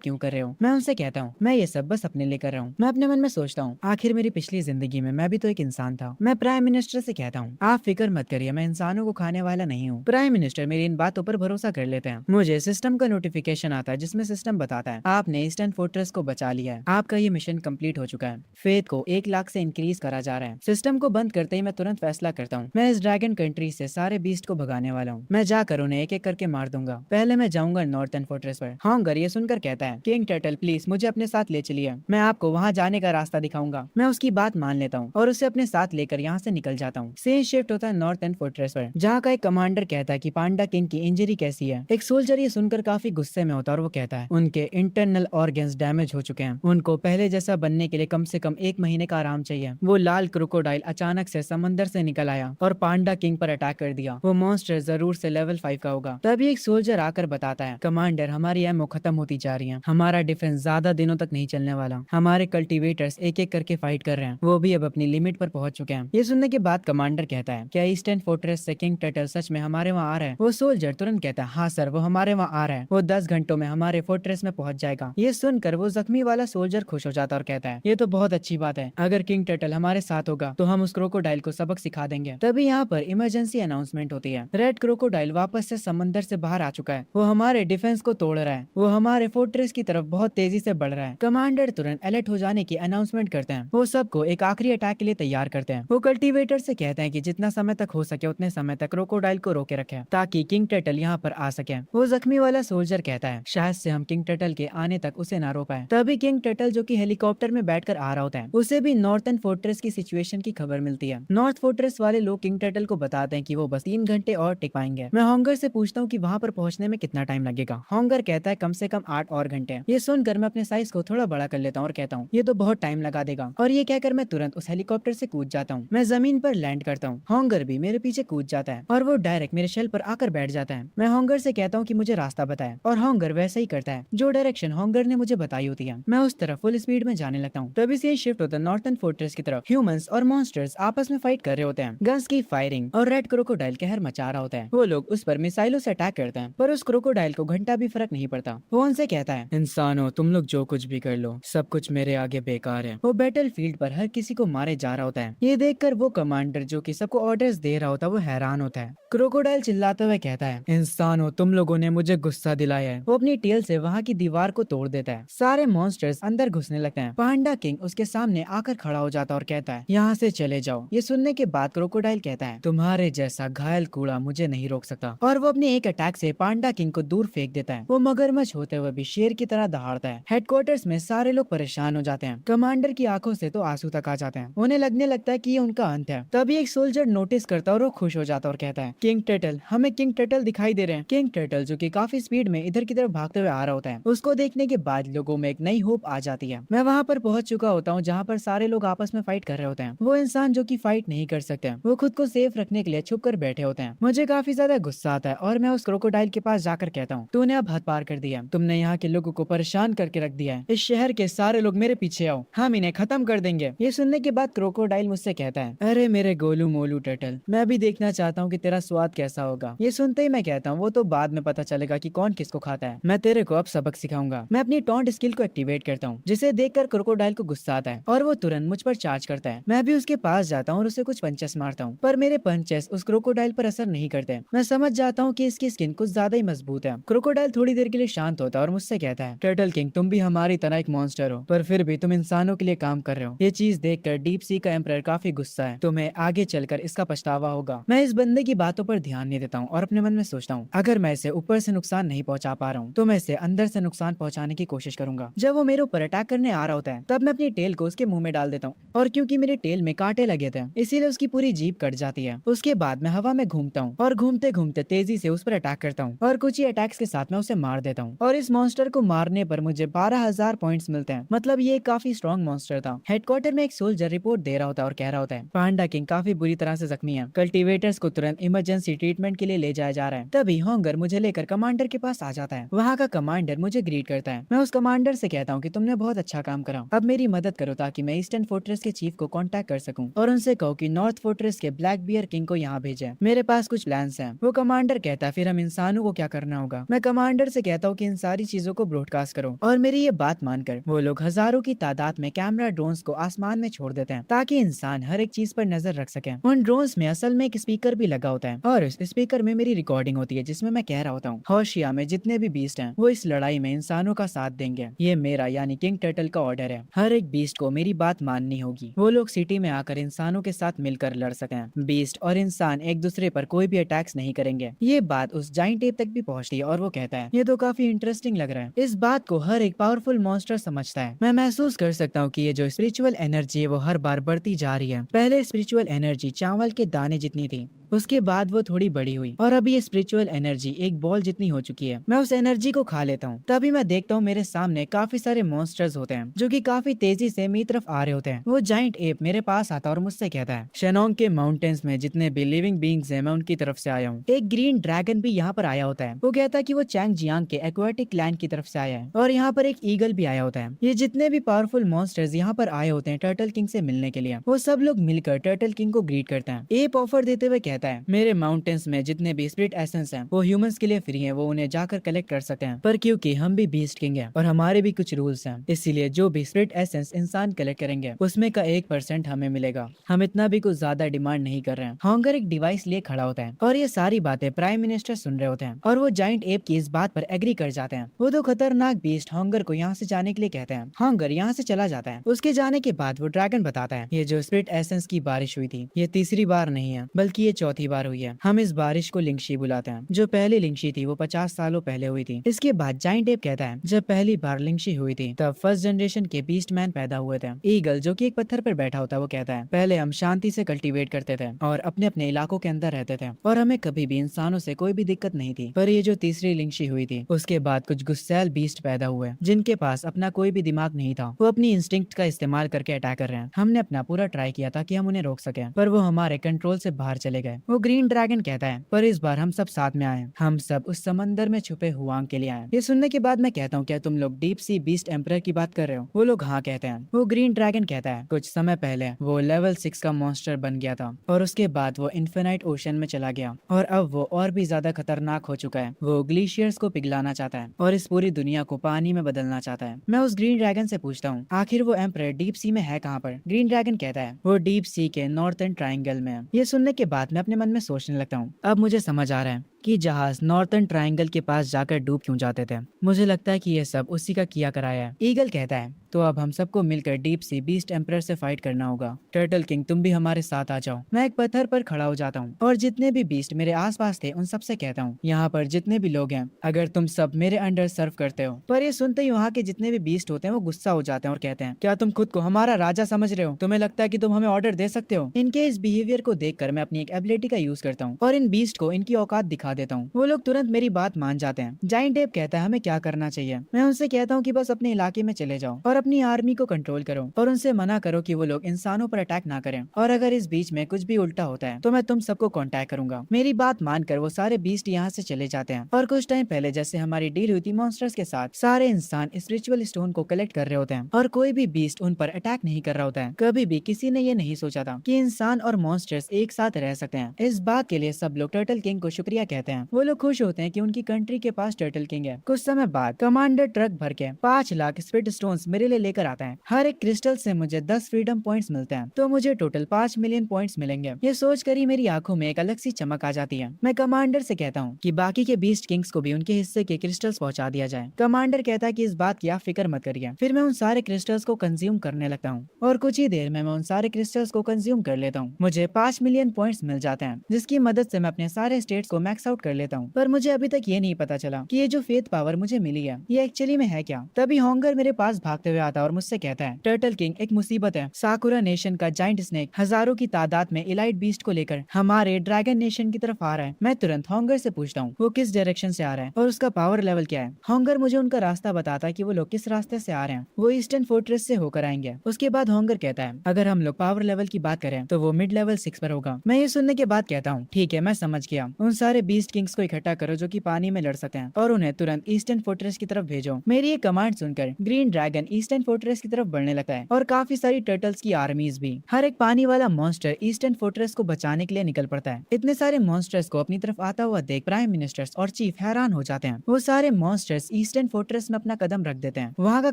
क्यों कर रहे हो? मैं उनसे कहता हूँ, मैं ये सब बस अपने लिए कर रहा हूँ। मैं अपने मन में सोचता हूँ, आखिर मेरी पिछली जिंदगी में मैं भी तो एक इंसान था। मैं प्राइम मिनिस्टर से कहता हूँ, आप फिक्र मत करिए, मैं इंसानों को खाने वाला नहीं हूँ। प्राइम मिनिस्टर मेरी इन बातों पर भरोसा कर लेते हैं। मुझे सिस्टम का नोटिफिकेशन आता है जिसमें सिस्टम बताता है, आपने ईस्टर्न फोर्ट्रेस को बचा लिया है, आपका ये मिशन कंप्लीट हो चुका है। फेथ को 1 लाख से इंक्रीज करा जा रहा है। सिस्टम को बंद करते ही मैं तुरंत फैसला करता हूँ, मैं इस ड्रैगन कंट्री से सारे बीस्ट को भगाने वाला हूँ। मैं जाकर उन्हें एक एक करके मार दूंगा। पहले मैं जाऊंगा नॉर्थर्न फोर्ट्रेस पर। हॉन्गर ये सुनकर कहता है, किंग टर्टल प्लीज मुझे अपने साथ ले चलिए, मैं आपको वहाँ जाने का रास्ता दिखाऊंगा। मैं उसकी बात मान लेता हूँ और उसे अपने साथ लेकर यहाँ से निकल जाता हूँ। सीन शिफ्ट होता है नॉर्थर्न फोर्ट्रेस पर, जहाँ का एक कमांडर कहता है कि पांडा किंग की इंजरी कैसी है। एक सोल्जर ये सुनकर काफी गुस्से में होता है और वो कहता है, उनके इंटरनल ऑर्गन्स डैमेज हो चुके हैं, उनको पहले जैसा बनने के लिए कम से कम 1 महीने का आराम चाहिए। वो लाल क्रोकोडाइल अचानक से समंदर से निकल आया और पांडा किंग पर अटैक कर दिया। वो मॉन्स्टर जरूर से लेवल 5 का होगा। तभी एक सोल्जर आकर बताता है, कमांडर हमारी एमओ खत्म होती जा रही है, हमारा डिफेंस ज्यादा दिनों तक नहीं चलने वाला, हमारे कल्टीवेटर्स एक एक करके फाइट कर रहे हैं, वो भी अब अपनी लिमिट पर पहुंच चुके हैं। ये सुनने के बाद कमांडर कहता है, क्या ईस्टर्न फोर्ट्रेस से किंग टर्टल सच में हमारे वहाँ आ रहा है? वो सोल्जर तुरंत कहता है, हाँ सर, वो हमारे वहाँ आ रहा है, वो 10 घंटों में हमारे फोर्ट्रेस में पहुंच जाएगा। ये सुनकर वो जख्मी वाला सोल्जर खुश हो जाता है और कहता है, ये तो बहुत अच्छी बात है, अगर किंग टर्टल हमारे साथ होगा तो हम उस क्रोकोडाइल को सबक सिखा देंगे। तभी यहाँ पर इमरजेंसी अनाउंसमेंट होती है, रेड क्रोकोडाइल वापस से समंदर से बाहर आ चुका है, वो हमारे डिफेंस को तोड़ रहा है, वो हमारे फोर्ट्रेस की तरफ बहुत तेजी से बढ़ रहा है। कमांडर तुरंत अलर्ट हो जाने की अनाउंसमेंट करते हैं, वो सबको एक आखिरी अटैक के लिए तैयार करते हैं। वो कल्टीवेटर से कहते हैं कि जितना समय तक हो सके उतने समय तक क्रोकोडाइल को रोके रखें ताकि किंग टर्टल यहाँ पर आ सके। वो जख्मी वाला सोल्जर कहता है, शायद से हम किंग टर्टल के आने तक उसे ना रोक पाए। तभी किंग टर्टल जो कि हेलीकॉप्टर में बैठकर आ रहा होता है, उसे भी नॉर्थर्न फोर्ट्रेस की सिचुएशन की खबर मिलती है। नॉर्थ फोर्ट्रेस वाले लोग किंग टर्टल को बताते हैं कि वो बस 3 घंटे और टिक पाएंगे। मैं हॉन्गर से पूछता हूँ कि वहाँ पर पहुंचने में कितना टाइम लगेगा। हॉन्गर कहता है कम से कम 8 और घंटे। ये सुनकर मैं अपने साइज को थोड़ा बड़ा कर लेता हूँ और कहता हूँ, ये तो बहुत टाइम लगा देगा। और ये कहकर मैं तुरंत उस हेलीकॉप्टर से कूद जाता हूँ। मैं जमीन पर लैंड करता हूँ। हॉन्गर भी मेरे पीछे कूद जाता है और वो डायरेक्ट मेरे शेल पर आकर बैठ जाता है। मैं हॉन्गर से कहता हूँ कि मुझे रास्ता बताए और हॉन्गर वैसे ही करता है जो डायरेक्शन हॉन्गर ने मुझे बताई होती है। मैं उस तरफ फुल स्पीड में जाने लगता हूँ। तभी से शिफ्ट होता है नॉर्थर्न फोर्ट्रेस की तरफ। ह्यूमंस और मॉन्स्टर्स आपस में फाइट कर रहे होते हैं, गन्स की फायरिंग और रेड क्रोकोडाइल कहर मचा रहा होता है। वो लोग उस पर मिसाइलों से अटैक करते हैं पर उस क्रोकोडाइल को घंटा भी फर्क नहीं पड़ता। वो उनसे कहता है, इंसानों तुम लोग जो कुछ भी कर लो सब कुछ मेरे आगे बेकार है। वो बैटल फील्ड पर हर किसी को मारे जा रहा होता है। ये देखकर वो कमांडर जो कि सबको ऑर्डर्स दे रहा होता है वो हैरान होता है। क्रोकोडाइल चिल्लाते हुए कहता है, इंसानों तुम लोगों ने मुझे गुस्सा दिलाया है। वो अपनी टेल से वहाँ की दीवार को तोड़ देता है। सारे मॉन्स्टर्स अंदर घुसने लगते हैं। पांडा किंग उसके सामने आकर खड़ा हो जाता है और कहता है, यहाँ से चले जाओ। ये सुनने के बाद क्रोकोडाइल कहता है, तुम्हारे जैसा घायल कूड़ा मुझे नहीं रोक सकता। और वो अपने एक अटैक से पांडा किंग को दूर फेंक देता है। वो मगरमच्छ होते हुए भी शेर की तरह दहाड़ता है। हेडक्वार्टर्स में सारे लोग परेशान हो जाते हैं। कमांडर की आंखों से तो आंसू तक आ जाते हैं। उन्हें लगने लगता है कि ये उनका अंत है। तभी एक सोल्जर नोटिस करता है और वो खुश हो जाता है और कहता है, किंग टर्टल, हमें किंग टर्टल दिखाई दे रहे हैं। किंग टर्टल जो कि काफी स्पीड में इधर की तरफ भागते हुए आ रहा होता है, उसको देखने के बाद लोगों में एक नई होप आ जाती है। मैं वहाँ पर पहुंच चुका होता हूँ जहाँ पर सारे लोग आपस में फाइट कर रहे होते हैं। वो इंसान जो कि फाइट नहीं कर सकते, वो खुद को सेफ रखने के लिए छुप कर बैठे होते हैं। मुझे काफी ज्यादा गुस्सा आता है और मैं उस क्रोकोडाइल के पास जाकर कहता हूँ, तूने अब हद पार कर दिया, तुमने यहाँ के लोगों को परेशान करके रख दिया है। इस शहर के सारे लोग मेरे पीछे आओ, हम इन्हें खत्म कर देंगे। ये सुनने के बाद क्रोकोडाइल मुझसे कहता है, अरे मेरे गोलू मोलू टर्टल, मैं भी देखना चाहता हूँ कि तेरा स्वाद कैसा होगा। ये सुनते ही मैं कहता हूँ, वो तो बाद में पता चलेगा कि कौन किसको खाता है। मैं तेरे को अब सबक सिखाऊंगा। मैं अपनी टॉन्ट स्किल को एक्टिवेट करता हूँ, जिसे देखकर क्रोकोडाइल को गुस्सा आता है और वो तुरंत मुझ पर चार्ज करता है। मैं भी उसके पास जाता हूँ और उसे कुछ पंचेस मारता हूँ, पर मेरे पंचेस उस क्रोकोडाइल पर असर नहीं करते। मैं समझ जाता हूँ कि इसकी स्किन कुछ ज्यादा ही मजबूत है। क्रोकोडाइल थोड़ी देर के लिए शांत होता है और मुझसे कहता है, टर्टल किंग, तुम भी हमारी तरह एक मॉन्स्टर हो, पर फिर भी तुम इंसानों के लिए काम कर रहे हो। ये चीज देखकर डीप सी का एम्परर काफी गुस्सा है। तुम्हें आगे चलकर इसका पछतावा होगा। मैं इस बंदे की बातों पर ध्यान नहीं देता हूँ और अपने मन में सोचता हूँ, अगर मैं इसे ऊपर से नुकसान नहीं पहुंचा पा रहा हूँ तो मैं इसे अंदर से नुकसान पहुंचाने की कोशिश करूंगा। जब वो मेरे ऊपर अटैक करने आ रहा होता है तब मैं अपनी टेल को उसके मुंह में डाल देता हूँ और क्योंकि मेरे टेल में कांटे लगे थे इसीलिए उसकी पूरी जीभ कट जाती है। उसके बाद मैं हवा में घूमता हूँ और घूमते घूमते तेजी से उस पर अटैक करता हूँ और कुछ ही अटैक्स के साथ मैं उसे मार देता हूँ और इस मॉन्स्टर को मारने पर मुझे 12,000 पॉइंट्स मिलते हैं। मतलब ये काफी स्ट्रॉन्ग मॉन्स्टर था। हेडक्वार्टर में एक सोल्जर रिपोर्ट दे रहा होता है और कह रहा होता है, पांडा किंग काफी बुरी तरह से जख्मी है, कल्टीवेटर्स को तुरंत इमरजेंसी ट्रीटमेंट के लिए ले जाया जा रहा है। तभी हॉन्गर मुझे लेकर कमांडर के पास आ जाता है। वहाँ का कमांडर मुझे ग्रीट करता है। मैं उस कमांडर से कहता हूँ कि तुमने बहुत अच्छा काम करा, अब मेरी मदद करो ताकि मैं ईस्टर्न फोर्ट्रेस के चीफ को कांटेक्ट कर सकूं और उनसे कहो कि नॉर्थ फोर्ट्रेस के ब्लैक बियर किंग को यहाँ भेजे, मेरे पास कुछ प्लान्स हैं। वो कमांडर कहता है फिर हम इंसानों को क्या करना होगा। मैं कमांडर से कहता हूँ कि इन सारी चीजों को ब्रॉडकास्ट करो और मेरी ये बात मानकर वो लोग हजारों की तादाद में कैमरा ड्रोन्स को आसमान में छोड़ देते हैं ताकि इंसान हर एक चीज पर नजर रख सके। उन ड्रोन्स में असल में एक स्पीकर भी लगा होता है और उस स्पीकर में मेरी रिकॉर्डिंग होती है जिसमें मैं कह रहा होता हूँ होशिया में जितने भी बीस्ट हैं वो इस लड़ाई में इंसानों का साथ देंगे। ये मेरा यानी किंग टर्टल का ऑर्डर है, हर एक बीस्ट को मेरी बात माननी होगी। वो लोग सिटी में आकर इंसानों के साथ मिलकर लड़ सकें। बीस्ट और इंसान एक दूसरे पर कोई भी अटैक्स नहीं करेंगे। ये बात उस जाइंट एप तक भी पहुंचती है और वो कहता है ये तो काफी इंटरेस्टिंग लग रहा है। इस बात को हर एक पावरफुल मॉन्स्टर समझता है। मैं महसूस कर सकता हूँ कि ये जो स्पिरिचुअल एनर्जी है वो हर बार बढ़ती जा रही है। पहले स्पिरिचुअल एनर्जी चावल के दाने जितनी थी, उसके बाद वो थोड़ी बड़ी हुई और अभी ये स्पिरिचुअल एनर्जी एक बॉल जितनी हो चुकी है। मैं उस एनर्जी को खा लेता हूँ, तभी मैं देखता हूँ मेरे सामने काफी सारे मॉन्स्टर्स होते हैं जो कि काफी तेजी से मेरी तरफ आ रहे होते हैं। वो जाइंट एप मेरे पास आता और मुझसे कहता है शेनोंग के माउंटेन्स में जितने भी लिविंग बींग्स हैं मैं उनकी तरफ से आया हूँ। एक ग्रीन ड्रैगन भी यहाँ पर आया होता है। वो कहता है कि वो चैंग जियांग के एक्वाटिक लैंड की तरफ से आया है और यहाँ पर एक ईगल भी आया होता है। ये जितने भी पावरफुल मॉन्स्टर्स यहाँ पर आए होते हैं टर्टल किंग से मिलने के लिए, वो सब लोग मिलकर टर्टल किंग को ग्रीट करते हैं। एप ऑफर देते हुए कहता है मेरे माउंटेन्स में जितने भी स्पिरिट एसेंस हैं वो ह्यूमंस के लिए फ्री हैं, वो उन्हें जाकर कलेक्ट कर सकते हैं। पर क्योंकि हम भी बीस्ट किंग हैं और हमारे भी कुछ रूल्स हैं, इसीलिए जो भी स्पिरिट एसेंस इंसान कलेक्ट करेंगे उसमें का 1% हमें मिलेगा। हम इतना भी कुछ ज्यादा डिमांड नहीं कर रहे हैं। हॉन्गर एक डिवाइस लिए खड़ा होता है और ये सारी बातें प्राइम मिनिस्टर सुन रहे होते हैं और वो जाइंट एप की इस बात पर एग्री कर जाते हैं। वो दो खतरनाक बीस्ट हॉन्गर को यहाँ से जाने के लिए कहते हैं। हॉन्गर यहाँ से चला जाता है। उसके जाने के बाद वो ड्रैगन बताता है ये जो स्पिरिट एसेंस की बारिश हुई थी ये तीसरी बार नहीं है बल्कि ये चौथी बार हुई है। हम इस बारिश को लिंगशी बुलाते हैं। जो पहली लिंगशी थी वो 50 सालों पहले हुई थी। इसके बाद जाइंट एप कहता है जब पहली बार लिंगशी हुई थी तब फर्स्ट जनरेशन के बीस्ट मैन पैदा हुए थे। ईगल जो कि एक पत्थर पर बैठा होता है वो कहता है पहले हम शांति से कल्टीवेट करते थे और अपने अपने इलाकों के अंदर रहते थे और हमें कभी भी इंसानों से कोई भी दिक्कत नहीं थी। पर ये जो तीसरी लिंगशी हुई थी उसके बाद कुछ गुस्सैल बीस्ट पैदा हुए जिनके पास अपना कोई भी दिमाग नहीं था। वो अपनी इंस्टिंक्ट का इस्तेमाल करके अटैक कर रहे हैं। हमने अपना पूरा ट्राई किया था कि हम उन्हें रोक सके पर वो हमारे कंट्रोल से बाहर चले गए। वो ग्रीन ड्रैगन कहता है पर इस बार हम सब साथ में आए, हम सब उस समंदर में छुपे हुआंग के लिए आए। ये सुनने के बाद मैं कहता हूँ क्या तुम लोग डीप सी बीस्ट एम्परर की बात कर रहे हो? वो लोग हाँ कहते हैं। वो ग्रीन ड्रैगन कहता है कुछ समय पहले वो लेवल 6 का मॉन्स्टर बन गया था और उसके बाद वो इन्फिनाइट ओशन में चला गया और अब वो और भी ज्यादा खतरनाक हो चुका है। वो ग्लेशियर्स को पिघलाना चाहता है और इस पूरी दुनिया को पानी में बदलना चाहता है। मैं उस ग्रीन ड्रैगन से पूछता हूँ आखिर वो एम्परर डीप सी में है कहाँ पर? ग्रीन ड्रैगन कहता है वो डीप सी के नॉर्थर्न ट्राइंगल में है। ये सुनने के बाद मैं अपने मन में सोचने लगता हूँ अब मुझे समझ आ रहा है कि जहाज नॉर्थर्न ट्रायंगल के पास जाकर डूब क्यों जाते थे। मुझे लगता है कि ये सब उसी का किया कराया है। ईगल कहता है तो अब हम सबको मिलकर डीप सी बीस्ट एम्परर से फाइट करना होगा। टर्टल किंग तुम भी हमारे साथ आ जाओ। मैं एक पत्थर पर खड़ा हो जाता हूँ और जितने भी बीस्ट मेरे आसपास थे उन सबसे कहता हूँ यहाँ पर जितने भी लोग हैं अगर तुम सब मेरे अंडर सर्व करते हो। पर ये सुनते ही वहाँ के जितने भी बीस्ट होते हैं वो गुस्सा हो जाते हैं और कहते हैं क्या तुम खुद को हमारा राजा समझ रहे हो? तुम्हें लगता है कि तुम हमें ऑर्डर दे सकते हो? इनके इस बिहेवियर को देखकर मैं अपनी एक एबिलिटी का यूज करता हूँ और इन बीस्ट को इनकी औकात दिखा देता हूँ। वो लोग तुरंत मेरी बात मान जाते हैं। जाइंट एप कहता है हमें क्या करना चाहिए। मैं उनसे कहता हूँ कि बस अपने इलाके में चले जाओ और अपनी आर्मी को कंट्रोल करो और उनसे मना करो कि वो लोग इंसानों पर अटैक ना करें और अगर इस बीच में कुछ भी उल्टा होता है तो मैं तुम सबको कांटेक्ट करूंगा। मेरी बात मानकर वो सारे बीस्ट यहाँ से चले जाते हैं और कुछ टाइम पहले जैसे हमारी डील हुई थी मॉन्स्टर्स के साथ, सारे इंसान स्पिरिचुअल स्टोन को कलेक्ट कर रहे होते हैं और कोई भी बीस्ट उन पर अटैक नहीं कर रहा होता है। कभी भी किसी ने ये नहीं सोचा था कि इंसान और मॉन्स्टर्स एक साथ रह सकते हैं। इस बात के लिए सब लोग टर्टल किंग को शुक्रिया कहते हैं। वो लोग खुश होते हैं कि उनकी कंट्री के पास टर्टल किंग है। कुछ समय बाद कमांडर ट्रक भर के 5 लाख स्पिरिट स्टोन्स मेरे लिए लेकर आता है। हर एक क्रिस्टल से मुझे 10 फ्रीडम पॉइंट्स मिलते हैं तो मुझे टोटल 5 मिलियन पॉइंट्स मिलेंगे। ये सोचकर ही मेरी आंखों में एक अलग सी चमक आ जाती है। मैं कमांडर से कहता हूँ कि बाकी के बीस्ट किंग्स को भी उनके हिस्से के क्रिस्टल्स पहुंचा दिया जाए। कमांडर कहता है कि इस बात की आप फिक्र मत करिए। फिर मैं उन सारे क्रिस्टल्स को कंज्यूम करने लगता हूँ और कुछ ही देर में मैं उन सारे क्रिस्टल्स को कंज्यूम कर लेता हूँ। मुझे 5 मिलियन पॉइंट्स मिल जाते हैं जिसकी मदद से मैं अपने सारे स्टेट्स को मैक्स आउट कर लेता हूँ। पर मुझे अभी तक ये नहीं पता चला कि ये जो फेथ पावर मुझे मिली है ये एक्चुअली में है क्या। तभी हॉन्गर मेरे पास भागते हुए आता है और मुझसे कहता है टर्टल किंग एक मुसीबत है। साकुरा नेशन का जाइंट स्नेक हजारों की तादाद में इलाइट बीस्ट को लेकर हमारे ड्रैगन नेशन की तरफ आ रहा है। मैं तुरंत हॉन्गर से पूछता हूँ वो किस डायरेक्शन से आ रहा है और उसका पावर लेवल क्या है। हॉन्गर मुझे उनका रास्ता बताता है कि वो लोग किस रास्ते से आ रहे हैं। वो ईस्टर्न फोर्ट्रेस से होकर आएंगे। उसके बाद हॉन्गर कहता है अगर हम लोग पावर लेवल की बात करें तो वो मिड लेवल 6 पर होगा। मैं ये सुनने के बाद कहता हूँ ठीक है मैं समझ गया। उन सारे बीस्ट किंग्स को इकट्ठा करो जो कि पानी में लड़ सकते हैं और उन्हें तुरंत ईस्टर्न फोर्ट्रेस की तरफ भेजो। मेरी ये कमांड सुनकर ग्रीन ड्रैगन ईस्टर्न फोर्ट्रेस की तरफ बढ़ने लगता है और काफी सारी टर्टल्स की आर्मीज भी। हर एक पानी वाला मॉन्स्टर ईस्टर्न फोर्ट्रेस को बचाने के लिए निकल पड़ता है। इतने सारे मॉन्स्टर्स को अपनी तरफ आता हुआ देख प्राइम मिनिस्टर्स और चीफ हैरान हो जाते हैं। वो सारे मॉन्स्टर्स ईस्टर्न फोर्ट्रेस में अपना कदम रख देते हैं। वहाँ का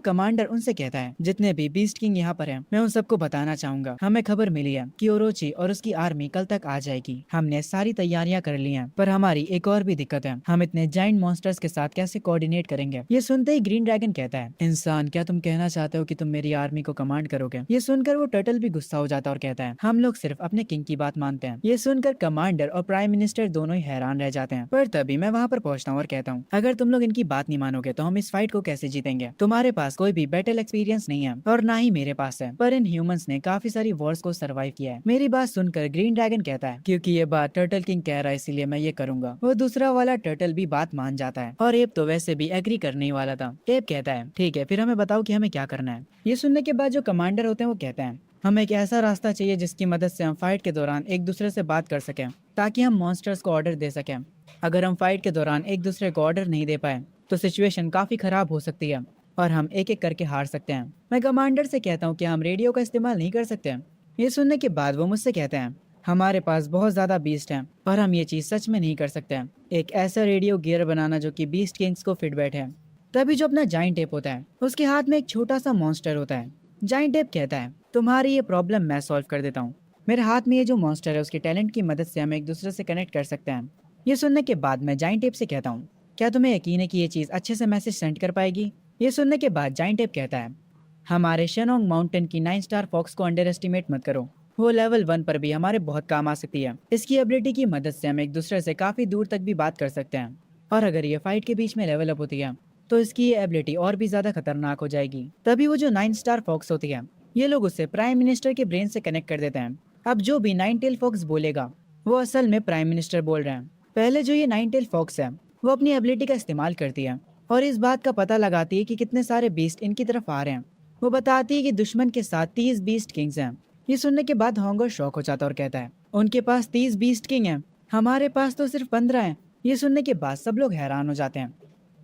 कमांडर उनसे कहता है, जितने भी बीस्ट किंग यहाँ पर हैं, मैं उन सबको बताना चाहूंगा। हमें खबर मिली है कि ओरोची और उसकी आर्मी कल तक आ जाएगी। हमने सारी तैयारियां कर ली हैं, पर हमारी एक और भी दिक्कत है। हम इतने जाइंट मॉन्स्टर्स के साथ कैसे कोऑर्डिनेट करेंगे? ये सुनते ही ग्रीन ड्रैगन कहता है, इंसान क्या तुम कहना चाहते हो कि तुम मेरी आर्मी को कमांड करोगे? ये सुनकर वो टर्टल भी गुस्सा हो जाता है और कहता है, हम लोग सिर्फ अपने किंग की बात मानते हैं। ये सुनकर कमांडर और प्राइम मिनिस्टर दोनों ही हैरान रह जाते हैं। पर तभी मैं वहाँ पर पहुँचता हूँ और कहता हूँ, अगर तुम लोग इनकी बात नहीं मानोगे तो हम इस फाइट को कैसे जीतेंगे? तुम्हारे पास कोई भी बैटल एक्सपीरियंस नहीं है और ना ही मेरे पास है, पर इन ह्यूमंस ने काफी सारी वॉर्स को सर्वाइव किया है। मेरी बात सुनकर ग्रीन ड्रैगन कहता है, क्योंकि ये बात टर्टल किंग कह रहा है इसीलिए मैं ये करूंगा। वो दूसरा वाला टर्टल भी बात मान जाता है और एब तो वैसे भी एग्री करने ही वाला था। एब कहता है, ठीक है फिर हमें बताओ कि हमें क्या करना है। ये सुनने के बाद जो कमांडर होते हैं वो कहते हैं, हमें एक ऐसा रास्ता चाहिए जिसकी मदद से हम फाइट के दौरान एक दूसरे से बात कर सकें ताकि हम मॉन्स्टर्स को ऑर्डर दे सकें। अगर हम फाइट के दौरान एक दूसरे को ऑर्डर नहीं दे पाए तो सिचुएशन काफी खराब हो सकती है और हम एक एक करके हार सकते हैं। मैं कमांडर से कहता हूँ कि हम रेडियो का इस्तेमाल नहीं कर सकते। ये सुनने के बाद वो मुझसे कहते हैं, हमारे पास बहुत ज्यादा बीस्ट हैं पर हम ये चीज सच में नहीं कर सकते। एक ऐसा रेडियो गियर बनाना जो कि बीस्ट किंग्स को फिट बैठे। तभी जो अपना जाइंट टेप होता है उसके हाथ में एक छोटा सा मॉन्स्टर होता है। जाइंट टेप कहता है, तुम्हारी ये प्रॉब्लम मैं सॉल्व कर देता हूँ। मेरे हाथ में ये जो मॉन्स्टर है उसके टैलेंट की मदद से हम एक दूसरे से कनेक्ट कर सकते हैं। ये सुनने के बाद मैं जाइंट टेप से कहता हूँ, क्या तुम्हें यकीन है कि ये चीज अच्छे से मैसेज सेंड कर पाएगी? ये सुनने के बाद जाइंट टेप कहता है, हमारे शेनोंग माउंटेन की 9 स्टार फॉक्स को अंडर एस्टिमेट मत करो। वो लेवल 1 पर भी हमारे बहुत काम आ सकती है। इसकी एबिलिटी की मदद से हम एक दूसरे से काफी दूर तक भी बात कर सकते हैं और अगर ये फाइट के बीच में लेवल अप होती है तो इसकी ये एबिलिटी और भी ज्यादा खतरनाक हो जाएगी। तभी वो जो 9 स्टार फॉक्स होती है ये लोग उससे प्राइम मिनिस्टर के ब्रेन से कनेक्ट कर देते हैं। अब जो भी 9 टेल फॉक्स बोलेगा वो असल में प्राइम मिनिस्टर बोल रहे हैं। पहले जो ये 9 टेल फॉक्स है वो अपनी एबिलिटी का इस्तेमाल करती है और इस बात का पता लगाती है कि कितने सारे बीस्ट इनकी तरफ आ रहे हैं। वो बताती है कि दुश्मन के साथ 30 बीस्ट किंग्स हैं। ये सुनने के बाद होंगर शॉक हो जाता है और कहता है, उनके पास 30 बीस्ट किंग हैं, हमारे पास तो सिर्फ 15 हैं। ये सुनने के बाद सब लोग हैरान हो जाते हैं।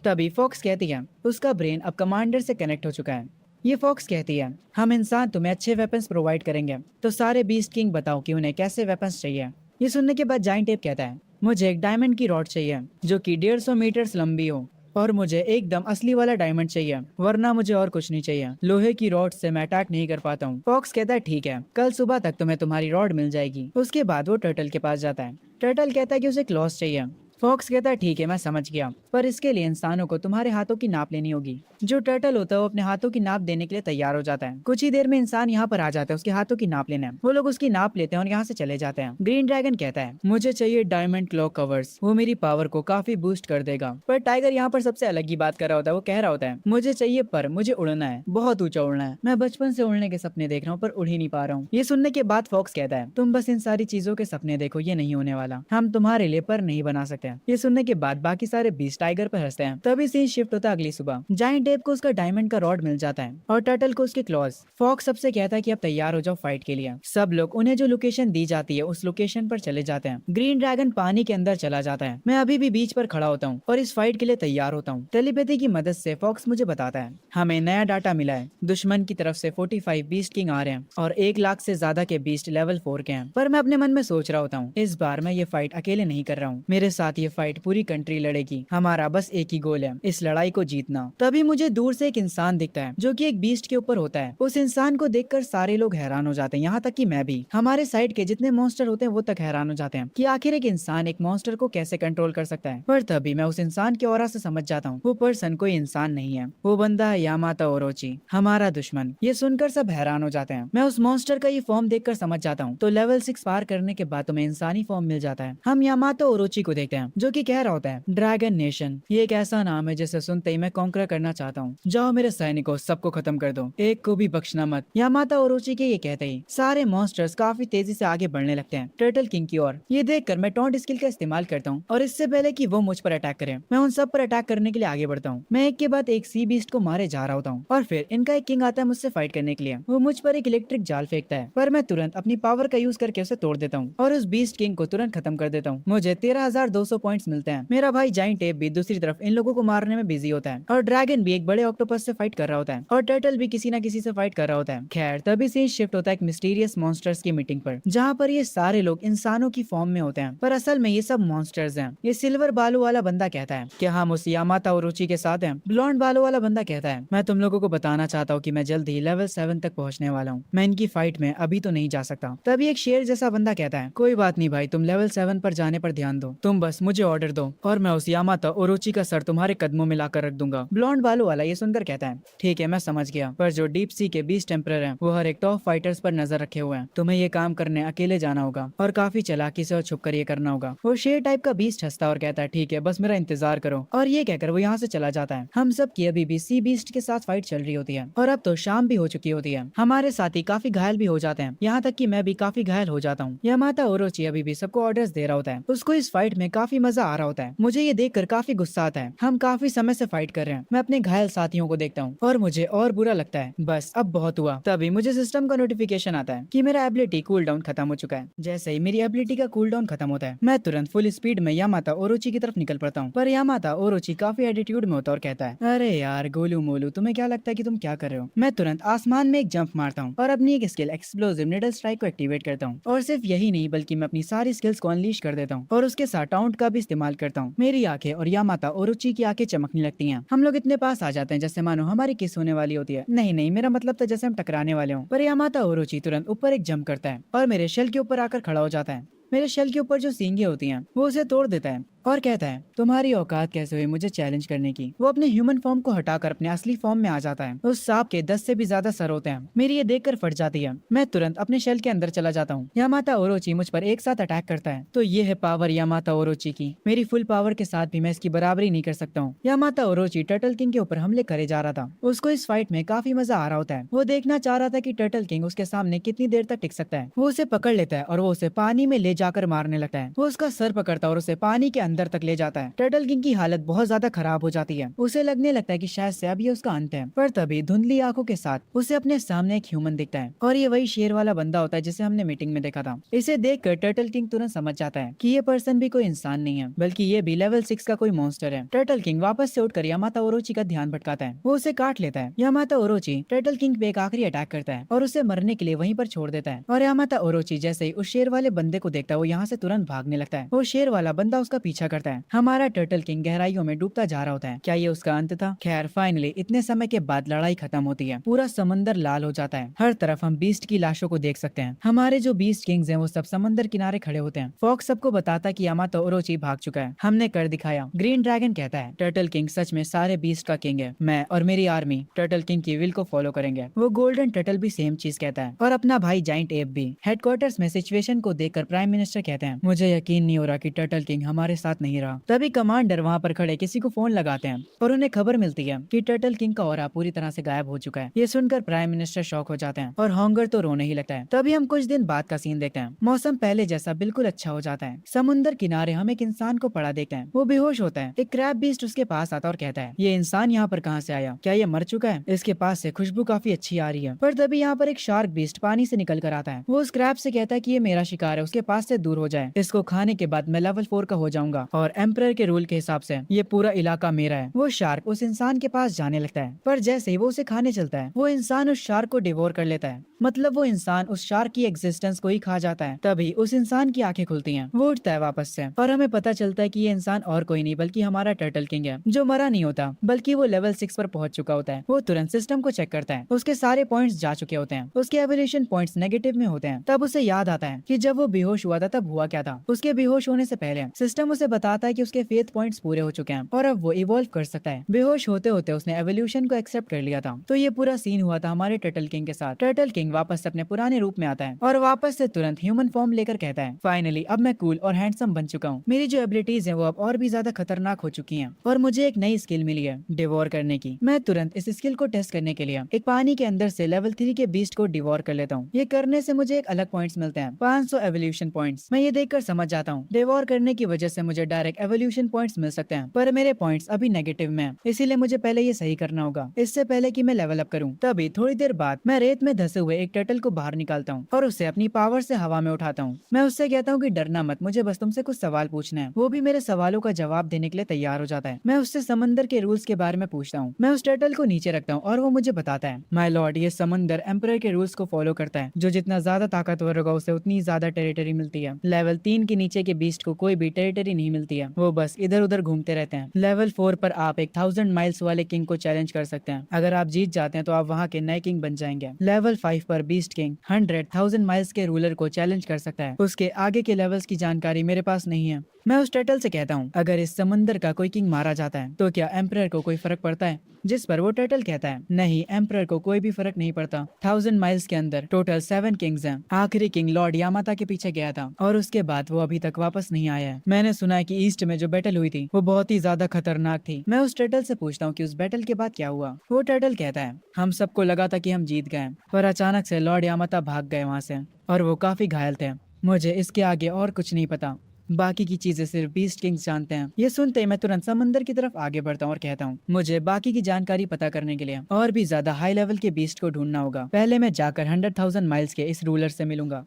तभी फॉक्स कहती है, उसका ब्रेन अब कमांडर से कनेक्ट हो चुका है। ये फॉक्स कहती है, हम इंसान तुम्हें अच्छे वेपन्स प्रोवाइड करेंगे, तो सारे बीस्ट किंग बताओ कि उन्हें कैसे वेपन्स चाहिए। ये सुनने के बाद जाइंट टेप कहता है, मुझे एक डायमंड की रॉड चाहिए जो कि 150 मीटर्स लंबी हो और मुझे एकदम असली वाला डायमंड चाहिए, वरना मुझे और कुछ नहीं चाहिए। लोहे की रॉड से मैं अटैक नहीं कर पाता हूँ। फॉक्स कहता है, ठीक है कल सुबह तक तुम्हें तुम्हारी रॉड मिल जाएगी। उसके बाद वो टर्टल के पास जाता है। टर्टल कहता है कि उसे क्लॉस चाहिए। फॉक्स कहता है, ठीक है मैं समझ गया, पर इसके लिए इंसानों को तुम्हारे हाथों की नाप लेनी होगी। जो टर्टल होता है वो अपने हाथों की नाप देने के लिए तैयार हो जाता है। कुछ ही देर में इंसान यहाँ पर आ जाता है उसके हाथों की नाप लेने। वो लोग उसकी नाप लेते हैं और यहाँ से चले जाते हैं। ग्रीन ड्रैगन कहता है, मुझे चाहिए डायमंड क्लॉ कवर्स, वो मेरी पावर को काफी बूस्ट कर देगा। पर टाइगर यहाँ पर सबसे अलग ही बात कर रहा होता है। वो कह रहा होता है, मुझे चाहिए पर मुझे उड़ना है, बहुत ऊंचा उड़ना है। मैं बचपन से उड़ने के सपने देख रहा हूँ पर उड़ ही नहीं पा रहा हूँ। ये सुनने के बाद फॉक्स कहता है, तुम बस इन सारी चीजों के सपने देखो, ये नहीं होने वाला, हम तुम्हारे लिए पर नहीं बना सकते। ये सुनने के बाद बाकी सारे बीस्ट टाइगर पर हंसते हैं। तभी सीन शिफ्ट होता है अगली सुबह। जाइंट एप को उसका डायमंड का रॉड मिल जाता है और टर्टल को उसके क्लॉज। फॉक्स सबसे कहता है कि अब तैयार हो जाओ फाइट के लिए। सब लोग उन्हें जो लोकेशन दी जाती है उस लोकेशन पर चले जाते हैं। ग्रीन ड्रैगन पानी के अंदर चला जाता है। मैं अभी भी बीच पर खड़ा होता हूँ और इस फाइट के लिए तैयार होता हूँ। टेलीपैथी की मदद से फॉक्स मुझे बताता है, हमें नया डाटा मिला है, दुश्मन की तरफ से 45 बीस्ट किंग आ रहे हैं और 1 लाख से ज्यादा के बीस्ट लेवल 4 के हैं। पर मैं अपने मन में सोच रहा होता हूँ, इस बार मैं ये फाइट अकेले नहीं कर रहा हूँ, मेरे साथ ये फाइट पूरी कंट्री लड़ेगी। हमारा बस एक ही गोल है, इस लड़ाई को जीतना। तभी मुझे दूर से एक इंसान दिखता है जो कि एक बीस्ट के ऊपर होता है। उस इंसान को देखकर सारे लोग हैरान हो जाते हैं, यहाँ तक कि मैं भी। हमारे साइड के जितने मॉन्स्टर होते हैं वो तक हैरान हो जाते हैं कि आखिर एक इंसान एक मॉन्स्टर को कैसे कंट्रोल कर सकता है। पर तभी मैं उस इंसान के ऑरा से समझ जाता हूँ वो पर्सन कोई इंसान नहीं है, वो बंदा है यामातो ओरोची, हमारा दुश्मन। ये सुनकर सब हैरान हो जाते हैं। मैं उस मॉन्स्टर का ये फॉर्म देखकर समझ जाता हूँ। तो लेवल 6 पार करने के बाद तुम्हें इंसानी फॉर्म मिल जाता है। हम यामातो ओरोची को देखते हैं जो कि कह रहा होता है, ड्रैगन नेशन, ये एक ऐसा नाम है जिसे सुनते ही मैं कॉन्कर करना चाहता हूँ। जाओ मेरे सैनिकों, सबको खत्म कर दो, एक को भी बख्शना मत। यामातो ओरोची के ये कहते ही सारे मॉन्स्टर्स काफी तेजी से आगे बढ़ने लगते हैं टर्टल किंग की ओर। ये देखकर मैं टॉन्ट स्किल का इस्तेमाल करता हूँ और इससे पहले कि वो मुझ पर अटैक करे मैं उन सब पर अटैक करने के लिए आगे बढ़ता हूँ। मैं एक के बाद एक सी बीस्ट को मारे जा रहा होता हूँ और फिर इनका एक किंग आता है मुझसे फाइट करने के लिए। वो मुझ पर एक इलेक्ट्रिक जाल फेंकता है पर मैं तुरंत अपनी पावर का यूज करके उसे तोड़ देता हूँ और उस बीस्ट किंग को तुरंत खत्म कर देता हूँ। मुझे 13,200 पॉइंट्स मिलते हैं। मेरा भाई जाइंट एप भी दूसरी तरफ इन लोगों को मारने में बिजी होता है और ड्रैगन भी एक बड़े ऑक्टोपस से फाइट कर रहा होता है और टर्टल भी किसी ना किसी से फाइट कर रहा होता है। खैर तभी सीन शिफ्ट होता है एक मिस्टीरियस मॉन्स्टर्स की मीटिंग पर, जहाँ पर ये सारे लोग इंसानों की फॉर्म में होते हैं, पर असल में ये सब मॉन्स्टर्स हैं। ये सिल्वर बालों वाला बंदा कहता है कि हम उस यामाता ओरोची के साथ हैं। ब्लॉन्ड बालों वाला बंदा कहता है मैं तुम लोगों को बताना चाहता हूँ कि मैं जल्द ही लेवल 7 तक पहुंचने वाला हूँ, मैं इनकी फाइट में अभी तो नहीं जा सकता। तभी एक शेर जैसा बंदा कहता है कोई बात नहीं भाई, तुम लेवल 7 पर जाने पर ध्यान दो, तुम बस मुझे ऑर्डर दो और मैं उस यामाता ओरोची का सर तुम्हारे कदमों में लाकर रख दूंगा। ब्लॉन्ड बालों वाला ये सुनकर कहता है ठीक है मैं समझ गया, पर जो डीप सी के बीस्ट टेम्परर हैं वो हर एक टॉप फाइटर्स पर नजर रखे हुए हैं, तुम्हें ये काम करने अकेले जाना होगा और काफी चालाकी से और छुप कर ये करना होगा। वो शेर टाइप का बीस्ट हंसता और कहता है ठीक है बस मेरा इंतजार करो, और ये कहकर वो यहाँ से चला जाता है। हम सब की अभी भी सी बीस्ट के साथ फाइट चल रही होती है और अब तो शाम भी हो चुकी होती है। हमारे साथी काफी घायल भी हो जाते हैं, यहाँ तक कि मैं भी काफी घायल हो जाता हूँ। यामाता ओरोची अभी भी सबको ऑर्डर्स दे रहा होता है, उसको इस फाइट में काफी मजा आ रहा होता है। मुझे ये देखकर काफी गुस्सा आता है, हम काफी समय से फाइट कर रहे हैं। मैं अपने घायल साथियों को देखता हूँ और मुझे और बुरा लगता है, बस अब बहुत हुआ। तभी मुझे सिस्टम का नोटिफिकेशन आता है कि मेरा एबिलिटी कूल डाउन खत्म हो चुका है। जैसे ही मेरी एबिलिटी का कूल डाउन खत्म होता है मैं तुरंत फुल स्पीड में यामाता ओरोची की तरफ निकल पड़ता हूँ, पर यामाता ओरोची काफी एटीट्यूड में होता और कहता है अरे यार गोलू मोलू तुम्हें क्या लगता है कि तुम क्या कर रहे हो। मैं तुरंत आसमान में एक जंप मारता हूँ और अपनी एक स्किल एक्सप्लोसिव निडल स्ट्राइक को एक्टिवेट करता हूँ, और सिर्फ यही नहीं बल्कि मैं अपनी सारी स्किल्स को अनलीश कर देता हूँ और उसके साथ टाउंट का भी इस्तेमाल करता हूँ। मेरी आंखें और यामाता ओरोची की आंखें चमकने लगती हैं। हम लोग इतने पास आ जाते हैं जैसे मानो हमारी किस होने वाली होती है। नहीं मेरा मतलब था जैसे हम टकराने वाले हों, पर यामाता ओरोची तुरंत ऊपर एक जंप करता है और मेरे शेल के ऊपर आकर खड़ा हो जाता है। मेरे शेल के ऊपर जो सींगे होती हैं वो उसे तोड़ देता है और कहता है तुम्हारी औकात कैसे हुई मुझे चैलेंज करने की। वो अपने ह्यूमन फॉर्म को हटाकर अपने असली फॉर्म में आ जाता है। उस सांप के 10 से भी ज्यादा सर होते हैं। मेरी ये देखकर फट जाती है। मैं तुरंत अपने शेल के अंदर चला जाता हूँ। यामाता ओरोची मुझ पर एक साथ अटैक करता है, तो ये है पावर यामाता ओरोची की। मेरी फुल पावर के साथ भी मैं इसकी बराबरी नहीं कर सकता हूँ। यामाता ओरोची टर्टल किंग के ऊपर हमले करे जा रहा था। उसको इस फाइट में काफी मजा आ रहा होता है। वो देखना चाह रहा था कि टर्टल किंग उसके सामने कितनी देर तक टिक सकता है। वो उसे पकड़ लेता है और वो उसे पानी में ले जाकर मारने लगता है। वो उसका सर पकड़ता है और उसे पानी के अंदर तक ले जाता है। टर्टल किंग की हालत बहुत ज्यादा खराब हो जाती है। उसे लगने लगता है कि शायद से अब ये उसका अंत है, पर तभी धुंधली आंखों के साथ उसे अपने सामने एक ह्यूमन दिखता है और ये वही शेर वाला बंदा होता है जिसे हमने मीटिंग में देखा था। इसे देखकर टर्टल किंग तुरंत समझ जाता है कि ये पर्सन भी कोई इंसान नहीं है बल्कि ये भी लेवल 6 का कोई मॉन्स्टर है। टर्टल किंग वापस से उठकर यामाता ओरोची का ध्यान भटकाता है। वो उसे काट लेता है। यामाता ओरोची टर्टल किंग पे एक आखिरी अटैक करता है और उसे मरने के लिए वहीं पर छोड़ देता है। और यामाता ओरोची जैसे ही उस शेर वाले बंदे को देखता है वो यहाँ से तुरंत भागने लगता है। वो शेर वाला बंदा उसका पीछा करता है। हमारा टर्टल किंग गहराइयों में डूबता जा रहा होता है। क्या ये उसका अंत था? खैर फाइनली इतने समय के बाद लड़ाई खत्म होती है। पूरा समंदर लाल हो जाता है। हर तरफ हम बीस्ट की लाशों को देख सकते हैं। हमारे जो बीस्ट किंग्स हैं वो सब समंदर किनारे खड़े होते हैं। फॉक्स सबको बताता कि यामाता ओरोची भाग चुका है। हमने कर दिखाया। ग्रीन ड्रैगन कहता है टर्टल किंग सच में सारे बीस्ट का किंग है। मैं और मेरी आर्मी टर्टल किंग की विल को फॉलो करेंगे। वो गोल्डन टर्टल भी सेम चीज कहता है और अपना भाई जाइंट एप भी। हेडक्वार्टर्स में सिचुएशन को देखकर प्राइम मिनिस्टर कहते हैं मुझे यकीन नहीं हो रहा कि टर्टल किंग हमारे साथ नहीं रहा। तभी कमांडर वहाँ पर खड़े किसी को फोन लगाते हैं और उन्हें खबर मिलती है कि टर्टल किंग का ऑरा पूरी तरह से गायब हो चुका है। ये सुनकर प्राइम मिनिस्टर शॉक हो जाते हैं और हॉन्गर तो रोने ही लगता है। तभी हम कुछ दिन बाद का सीन देखते हैं। मौसम पहले जैसा बिल्कुल अच्छा हो जाता है। समुद्र किनारे हम एक इंसान को पड़ा देखते हैं। वो बेहोश होता है। एक क्रैब बीस्ट उसके पास आता और कहता है ये इंसान यहाँ पर कहाँ से आया? क्या ये मर चुका है? इसके पास से खुशबू काफी अच्छी आ रही है। पर तभी यहाँ पर एक शार्क बीस्ट पानी से निकल कर आता है। वो उस क्रैब से कहता है कि ये मेरा शिकार है, उसके पास से दूर हो जाए। इसको खाने के बाद मैं लेवल 4 का हो जाऊंगा और एम्परर के रूल के हिसाब से ये पूरा इलाका मेरा है। वो शार्क उस इंसान के पास जाने लगता है, पर जैसे ही वो उसे खाने चलता है वो इंसान उस शार्क को डिवोर कर लेता है। मतलब वो इंसान उस शार्क की एग्जिस्टेंस को ही खा जाता है। तभी उस इंसान की आंखें खुलती हैं। वो उठता है वापस से और हमें पता चलता है कि ये इंसान और कोई नहीं बल्कि हमारा टर्टल किंग है, जो मरा नहीं होता बल्कि वो लेवल 6 पर पहुंच चुका होता है। वो तुरंत सिस्टम को चेक करता है। उसके सारे पॉइंट्स जा चुके होते हैं। उसके एवोल्यूशन पॉइंट्स नेगेटिव में होते हैं। तब उसे याद आता है कि जब वो बेहोश हुआ था तब हुआ क्या था। उसके बेहोश होने से पहले सिस्टम उसे बताता है कि उसके फेथ पॉइंट्स पूरे हो चुके हैं और अब वो इवॉल्व कर सकता है। बेहोश होते होते उसने एवोल्यूशन को एक्सेप्ट कर लिया था। तो ये पूरा सीन हुआ था हमारे टर्टल किंग के साथ। टर्टल किंग वापस से अपने पुराने रूप में आता है और वापस से तुरंत ह्यूमन फॉर्म लेकर कहता है फाइनली अब मैं कूल और हैंडसम बन चुका हूँ। मेरी जो एबिलिटीज हैं वो अब और भी ज्यादा खतरनाक हो चुकी हैं और मुझे एक नई स्किल मिली है डिवोर करने की। मैं तुरंत इस स्किल को टेस्ट करने के लिए एक पानी के अंदर से लेवल 3 के बीस्ट को डिवोर कर लेता हूँ। ये करने से मुझे एक अलग पॉइंट्स मिलते हैं, 500 एवोल्यूशन पॉइंट्स। मैं ये देखकर समझ जाता हूँ डिवोर करने की वजह से मुझे मुझे डायरेक्ट एवोल्यूशन पॉइंट्स मिल सकते हैं, पर मेरे पॉइंट्स अभी नेगेटिव में हैं, इसीलिए मुझे पहले ये सही करना होगा इससे पहले कि मैं लेवल अप करूं। तभी थोड़ी देर बाद मैं रेत में धसे हुए एक टर्टल को बाहर निकालता हूँ और उसे अपनी पावर से हवा में उठाता हूँ। मैं उससे कहता हूँ कि डरना मत, मुझे बस तुमसे कुछ सवाल पूछना है। वो भी मेरे सवालों का जवाब देने के लिए तैयार हो जाता है। मैं उससे समंदर के रूल्स के बारे में पूछता हूँ। मैं उस टर्टल को नीचे रखता हूँ और वो मुझे बताता है, माय लॉर्ड, ये समंदर एम्परर के रूल्स को फॉलो करता है। जो जितना ज्यादा ताकतवर होगा उसे उतनी ज्यादा टेरिटरी मिलती है। लेवल 3 के नीचे के बीस्ट को कोई भी टेरिटरी नहीं मिलती है, वो बस इधर उधर घूमते रहते हैं। लेवल 4 पर आप एक 1000 माइल्स वाले किंग को चैलेंज कर सकते हैं। अगर आप जीत जाते हैं तो आप वहाँ के नए किंग बन जाएंगे। लेवल 5 पर बीस्ट किंग 100,000 माइल्स के रूलर को चैलेंज कर सकता है। उसके आगे के लेवल्स की जानकारी मेरे पास नहीं है। मैं उस टर्टल से कहता हूँ, अगर इस समंदर का कोई किंग मारा जाता है तो क्या एम्परर को कोई फर्क पड़ता है? जिस पर वो टर्टल कहता है, नहीं, एम्परर को कोई भी फर्क नहीं पड़ता। 1000 माइल्स के अंदर टोटल 7 किंग्स हैं। आखिरी किंग लॉर्ड यामाता के पीछे गया था और उसके बाद वो अभी तक वापस नहीं आया है। मैंने सुना है कि ईस्ट में जो बैटल हुई थी वो बहुत ही ज्यादा खतरनाक थी। मैं उस टर्टल से पूछता हूँ कि उस बैटल के बाद क्या हुआ। वो टर्टल कहता है, हम सबको लगा था कि हम जीत गए, पर अचानक से लॉर्ड यामाता भाग गए वहां से और वो काफी घायल थे। मुझे इसके आगे और कुछ नहीं पता, बाकी की चीजें सिर्फ बीस्ट किंग्स जानते हैं। ये सुनते ही मैं तुरंत समंदर की तरफ आगे बढ़ता हूँ और कहता हूँ, मुझे बाकी की जानकारी पता करने के लिए और भी ज्यादा हाई लेवल के बीस्ट को ढूंढना होगा। पहले मैं जाकर 100,000 माइल्स के इस रूलर से मिलूंगा।